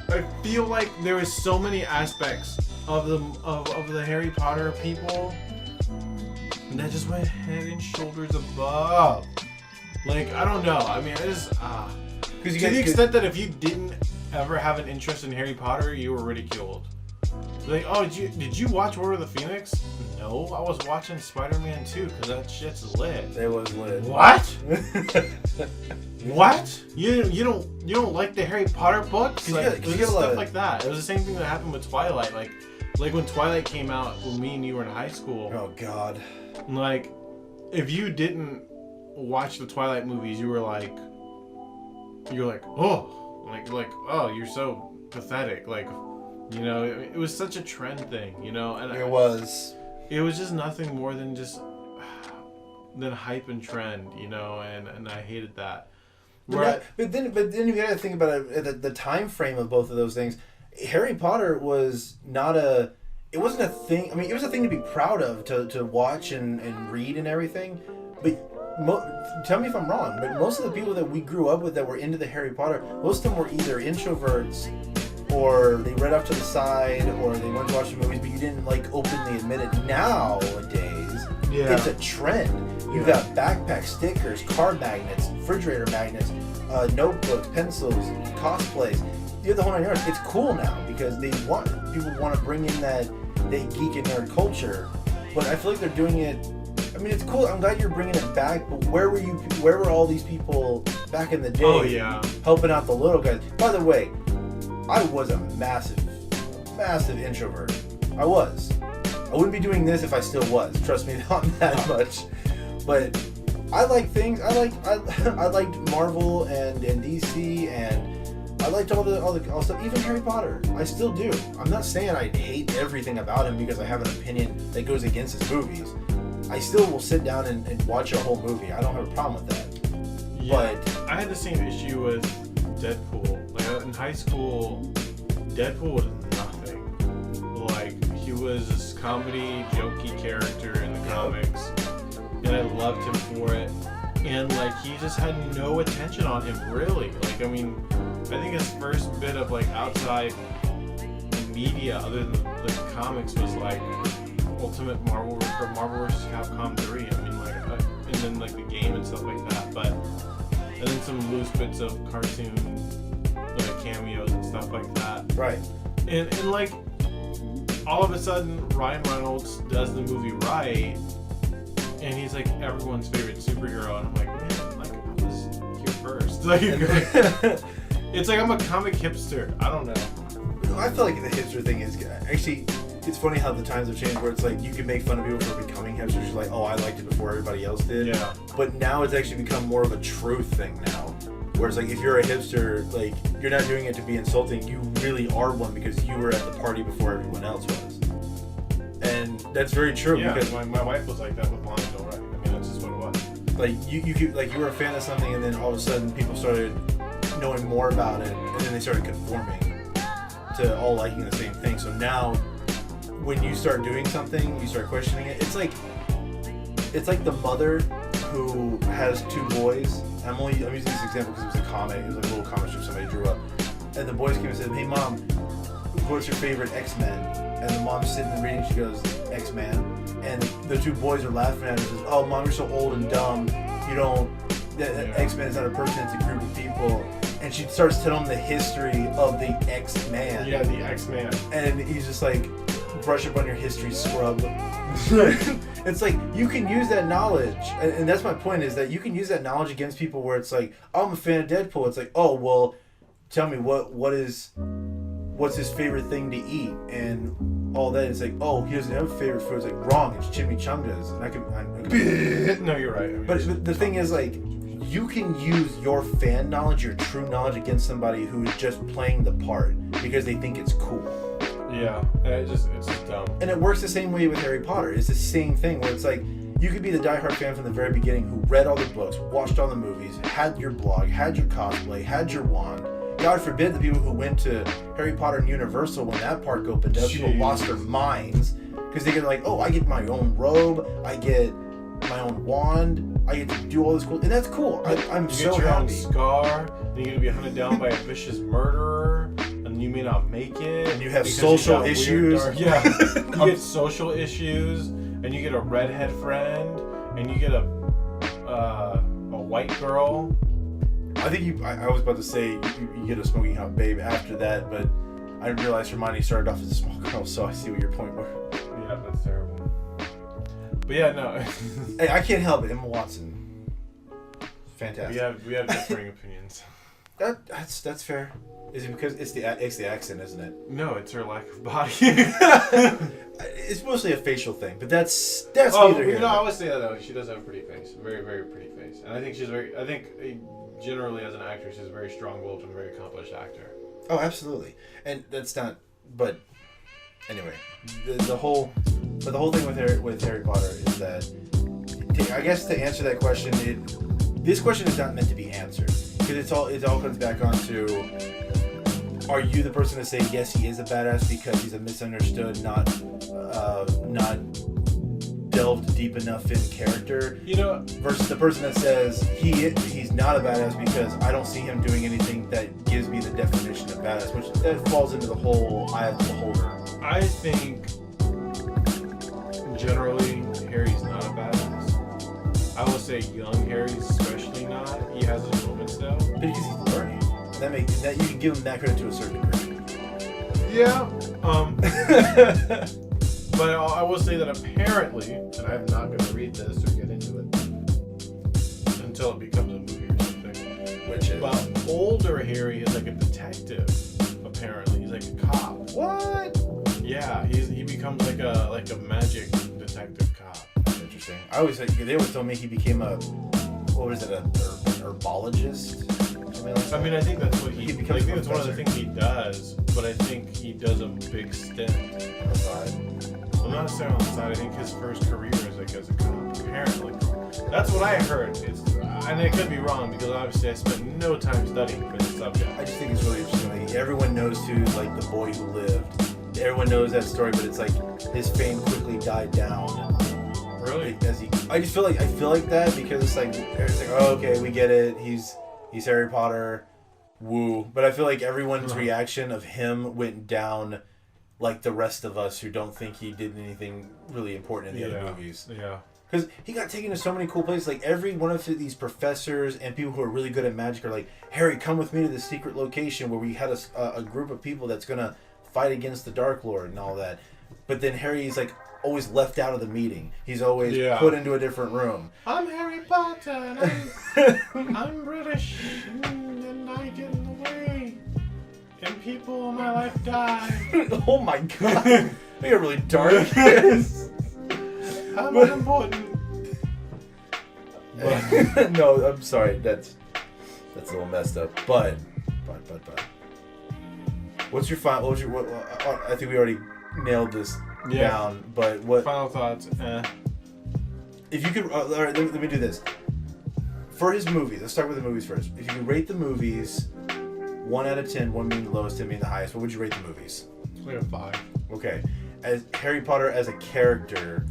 I feel like there was so many aspects of the Harry Potter people And that just went head and shoulders above. Like, I don't know. I mean, I just to the extent that if you didn't ever have an interest in Harry Potter, you were ridiculed. Like, oh, did you watch Order of the Phoenix? No, I was watching Spider-Man 2 because that shit's lit. It was lit. What? What? You don't like the Harry Potter books? Like, stuff like that. It was the same thing that happened with Twilight. Like when Twilight came out, when me and you were in high school. Oh God. Like, if you didn't watch the Twilight movies, you were like, oh, like oh, you're so pathetic. Like, you know, it was such a trend thing, you know, and it was just nothing more than just than hype and trend, you know, and I hated that. But then you gotta think about it. The time frame of both of those things. Harry Potter was it wasn't a thing. I mean, it was a thing to be proud of, to watch and read and everything. But tell me if I'm wrong, but most of the people that we grew up with that were into the Harry Potter, most of them were either introverts, or they read off to the side, or they went to watch the movies, but you didn't like openly admit it. Nowadays, it's a trend. You've got backpack stickers, card magnets, refrigerator magnets, notebooks, pencils, cosplays. You have the whole nine yards. It's cool now because people want to bring in that geek and nerd culture, but I feel like they're doing it. I mean, it's cool. I'm glad you're bringing it back, but where were all these people back in the day? Oh yeah, helping out the little guys. By the way, I was a massive introvert. I wouldn't be doing this if I still was. Trust me, not that much. But I like things. I liked Marvel and DC, and I liked all the stuff. Even Harry Potter, I still do. I'm not saying I hate everything about him because I have an opinion that goes against his movies. I still will sit down and watch a whole movie. I don't have a problem with that. Yeah, but I had the same issue with Deadpool. Like in high school, Deadpool was nothing. Like, he was this comedy, jokey character in the comics, and I loved him for it. And like, he just had no attention on him, really. Like, I mean, I think his first bit of like outside media other than the comics was like Ultimate Marvel vs. Capcom 3. I mean, like, and then like the game and stuff like that. But and then some loose bits of cartoon like cameos and stuff like that. Right. And like, all of a sudden, Ryan Reynolds does the movie right, and he's like everyone's favorite superhero, and I'm like, man, like I was here first. Like, it's like I'm a comic hipster. I don't know. I feel like the hipster thing is actually. It's funny how the times have changed where it's like you can make fun of people for becoming hipsters. You're like, oh, I liked it before everybody else did. Yeah. But now it's actually become more of a truth thing now. Where it's like if you're a hipster, like you're not doing it to be insulting. You really are one because you were at the party before everyone else was. And that's very true. Yeah, because my wife was like that with Lana Del Rey. I mean, that's just what it was. Like you were a fan of something, and then all of a sudden people started knowing more about it, and then they started conforming to all liking the same thing. So now, when you start doing something, you start questioning it. It's like the mother who has two boys. I'm using this example because it was a comic. It was like a little comic strip somebody drew up, and the boys came and said, "Hey mom, what's your favorite X-Men?" And the mom's sitting there reading. She goes, "X-Man," and the two boys are laughing at her. And says, "Oh mom, you're so old and dumb. You don't. X-Men is not a person. It's a group of people." And she starts telling him the history of the X-Man. Yeah, the X-Man. And he's just like, brush up on your history, scrub. It's like, you can use that knowledge. And that's my point, is that you can use that knowledge against people where it's like, oh, I'm a fan of Deadpool. It's like, oh, well, tell me, what's his favorite thing to eat? And all that. It's like, oh, he doesn't have a favorite food. It's like, wrong, it's chimichangas. And I can No, you're right. I mean, but the thing is, like, you can use your fan knowledge, your true knowledge, against somebody who is just playing the part because they think it's cool. Yeah, it's just dumb. And it works the same way with Harry Potter. It's the same thing where it's like, you could be the diehard fan from the very beginning who read all the books, watched all the movies, had your blog, had your cosplay, had your wand. God forbid the people who went to Harry Potter and Universal when that park opened up, people lost their minds because they get like, oh, I get my own robe, I get my own wand, I get to do all this cool, and that's cool. I'm so happy. You get your own scar, then you're gonna be hunted down by a vicious murderer, and you may not make it. And you have social issues. You get social issues, and you get a redhead friend, and you get a white girl. I think I was about to say you get a smoking hot babe after that, but I didn't realize Hermione started off as a small girl, so I see what your point was. Yeah, that's terrible. But yeah, no. Hey, I can't help it. Emma Watson, fantastic. We have differing opinions. That's fair. Is it because it's the accent, isn't it? No, it's her lack of body. It's mostly a facial thing, but that's neither here. I would say that though. She does have a pretty face, very very pretty face, and I think generally as an actress, she's a very strong-willed and very accomplished actor. Oh, absolutely, and that's not. But anyway, the whole thing with Harry Potter is that I guess to answer that question, this question is not meant to be answered because it all comes back onto. Are you the person to say yes, he is a badass because he's a misunderstood, not delved deep enough in character? Versus the person that says he's not a badass because I don't see him doing anything that gives me the definition of badass, which that falls into the whole eye of the beholder. I think generally Harry's not a badass. I would say young Harry's especially not. He has his moments though. Because he's learning. That you can give him that credit to a certain degree. Yeah. But I will say that apparently, and I'm not going to read this or get into it until it becomes a movie or something. Which is? But older Harry is like a detective. Apparently, he's like a cop. What? Yeah, he becomes like a magic detective cop. That's interesting. They always told me he became an herbologist. I mean, I think that's what he becomes. I think that's one of the things he does, but I think he does a big stint on the side. Well, not necessarily on the side. I think his first career is like as a cop. Apparently, that's what I heard. And it could be wrong because obviously I spent no time studying for this subject. I just think it's really interesting. Like, everyone knows too, like The Boy Who Lived. Everyone knows that story, but it's like his fame quickly died down. Really? I feel like that because it's like oh, okay, we get it. He's Harry Potter, woo. But I feel like everyone's reaction of him went down like the rest of us who don't think he did anything really important in the other movies. Yeah. Because he got taken to so many cool places. Like every one of these professors and people who are really good at magic are like, Harry, come with me to this secret location where we had a group of people that's going to fight against the Dark Lord and all that. But then Harry's like always left out of the meeting. He's always put into a different room. I'm Harry Potter and I'm British and I get in the way and people in my life die. Oh my god. They got really dark. I'm unimportant. No, I'm sorry. That's a little messed up. But. What's your final? I think we already nailed this down. But what? Final thoughts? If you could, all right, let me do this. For his movies, let's start with the movies first. If you could rate the movies, 1 out of 10, 1 being the lowest, 10 being the highest, what would you rate the movies? Like a 5. Okay. As Harry Potter as a character,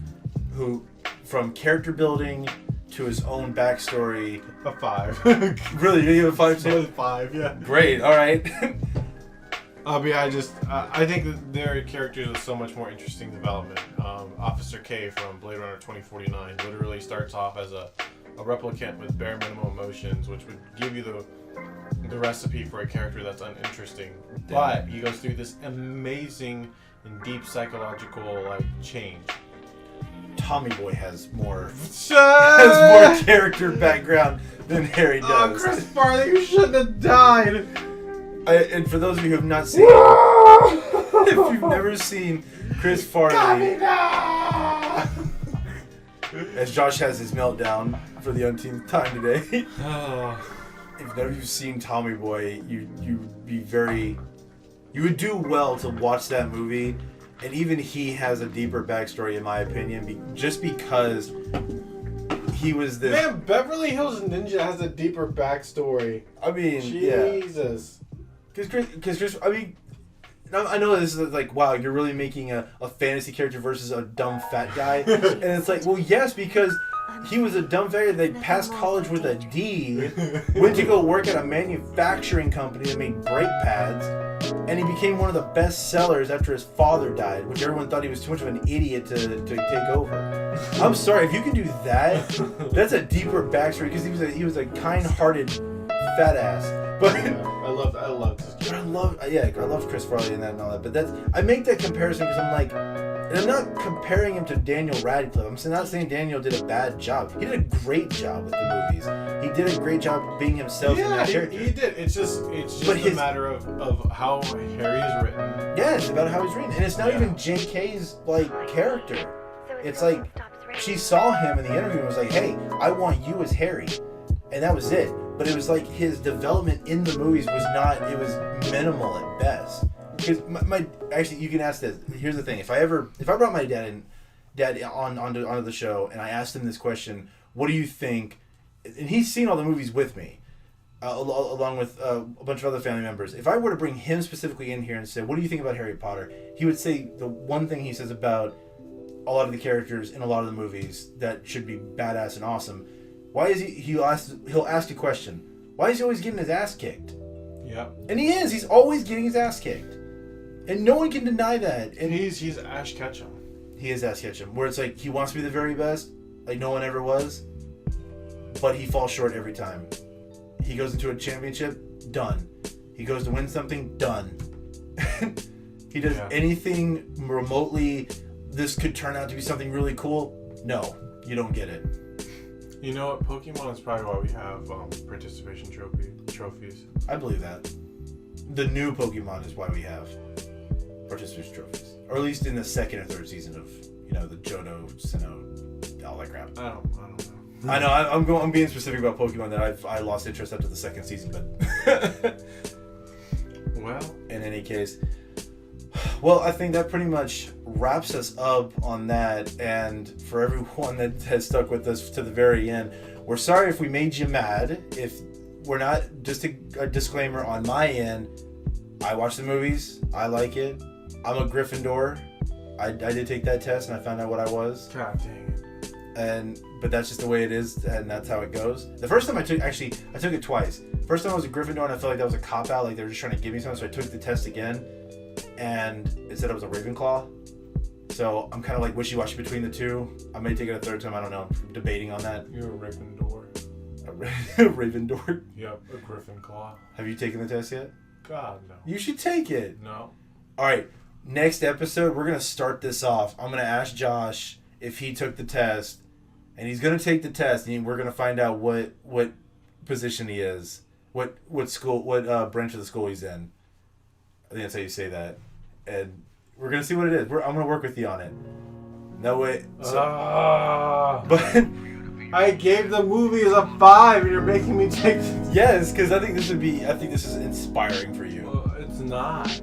who, from character building to his own backstory, a 5. Really? You give a 5? So 5, yeah. Great. All right. I think that there are characters with so much more interesting development. Officer K from Blade Runner 2049 literally starts off as a replicant with bare minimum emotions, which would give you the recipe for a character that's uninteresting. But he goes through this amazing and deep psychological change. Tommy Boy has more character background than Harry does. Oh, Chris Farley, you shouldn't have died. And for those of you who have not seen, if you've never seen Chris Farley, as Josh has his meltdown for the umpteenth time today, if none of you've seen Tommy Boy, you would do well to watch that movie. And even he has a deeper backstory, in my opinion, just because he was this. Man, Beverly Hills Ninja has a deeper backstory. I mean, Jesus. Because Chris, I mean, I know this is like, wow, you're really making a fantasy character versus a dumb fat guy. And it's like, well, yes, because He was a dumb faggot. They passed college with a D, went to go work at a manufacturing company that made brake pads, and he became one of the best sellers after his father died, which everyone thought he was too much of an idiot to take over. I'm sorry, if you can do that, that's a deeper backstory, because he was a kind-hearted fat ass. But I love this. I love Chris Farley and that and all that. But I make that comparison because I'm like, and I'm not comparing him to Daniel Radcliffe. I'm not saying Daniel did a bad job. He did a great job with the movies. He did a great job being himself in that character. He did. It's just a matter of how Harry is written. Yeah, it's about how he's written, and it's not even J.K.'s character. It's like she saw him in the interview and was like, "Hey, I want you as Harry," and that was it. But it was like his development in the movies was not. It was minimal at best. Because actually, you can ask this. Here's the thing: if I brought my dad onto the show and I asked him this question, what do you think? And he's seen all the movies with me, along with a bunch of other family members. If I were to bring him specifically in here and say, what do you think about Harry Potter? He would say the one thing he says about a lot of the characters in a lot of the movies that should be badass and awesome. Why is he'll ask a question. Why is he always getting his ass kicked? Yeah. And he is. He's always getting his ass kicked. And no one can deny that. And he's Ash Ketchum. He is Ash Ketchum. Where it's like he wants to be the very best, like no one ever was, but he falls short every time. He goes into a championship, done. He goes to win something, done. He does anything remotely, this could turn out to be something really cool. No, you don't get it. You know what? Pokemon is probably why we have participation trophies. I believe that. The new Pokemon is why we have participation trophies, or at least in the second or third season of the Johto, Sinnoh, all that crap. I don't know. I know. I'm being specific about Pokemon that I lost interest after the second season, but well, in any case, well, I think that pretty much wraps us up on that. And for everyone that has stuck with us to the very end, we're sorry if we made you mad. If we're not, just a disclaimer on my end, I watch the movies. I like it. I'm a Gryffindor. I did take that test and I found out what I was. God dang it. But that's just the way it is, and that's how it goes. The first time I took it twice. First time I was a Gryffindor and I felt like that was a cop-out, like they were just trying to give me something, so I took the test again, and it said I was a Ravenclaw. So I'm kind of like wishy-washy between the two. I may take it a third time, I don't know. I'm debating on that. You're a Ravenclaw. A Ravendor? Yep, a Gryffindor. Have you taken the test yet? God, no. You should take it. No. Alright, next episode, we're going to start this off. I'm going to ask Josh if he took the test, and he's going to take the test, and we're going to find out what position he is, what school, what branch of the school he's in. I think that's how you say that. And we're going to see what it is. I'm going to work with you on it. No way. But I gave the movies a 5 and you're making me take... Yes, because I think this is inspiring for you. Well, it's not.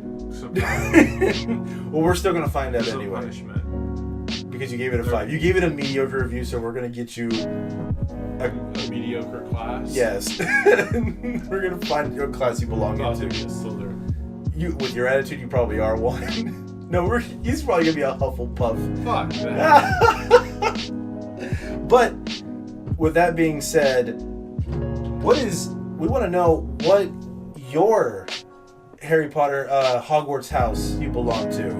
Well, we're still going to find out anyway. Punishment. Because you gave it a 5. You gave it a mediocre review, so we're going to get you a mediocre class? Yes. We're going to find your class you belong into. You, with your attitude, you probably are one. No, he's probably going to be a Hufflepuff. Fuck that. But with that being said, we want to know what your Harry Potter Hogwarts house you belong to.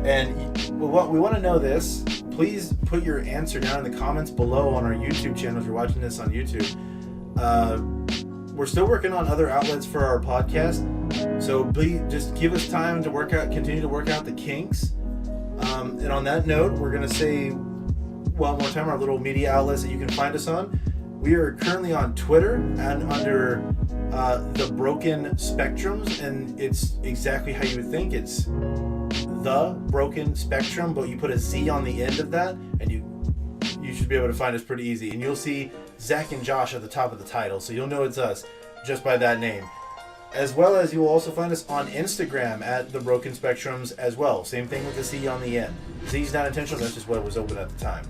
And we want to know this. Please put your answer down in the comments below on our YouTube channel if you're watching this on YouTube. We're still working on other outlets for our podcast, so please just give us time to continue to work out the kinks. And on that note, we're going to say one more time our little media outlets that you can find us on. We are currently on Twitter and under The Broken Spectrums, and it's exactly how you would think. It's The Broken Spectrum, but you put a Z on the end of that, and you should be able to find us pretty easy. And you'll see Zach and Josh at the top of the title, so you'll know it's us just by that name. As well as you will also find us on Instagram at The Broken Spectrums as well. Same thing with the Z on the end. Z's not intentional, that's just what was open at the time.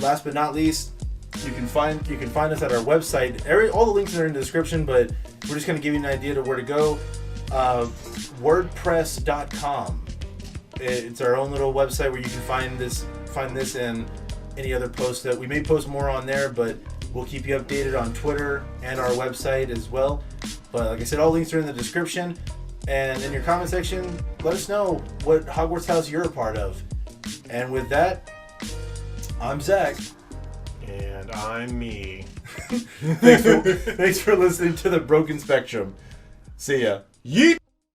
Last but not least, you can find us at our website. All the links are in the description, but we're just going to give you an idea to where to go. WordPress.com. It's our own little website where you can find this, and any other posts that we may post more on there, but we'll keep you updated on Twitter and our website as well. But like I said, all links are in the description. And in your comment section, let us know what Hogwarts house you're a part of. And with that, I'm Zach. And I'm me. Thanks for listening to The Broken Spectrum. See ya. Yeet!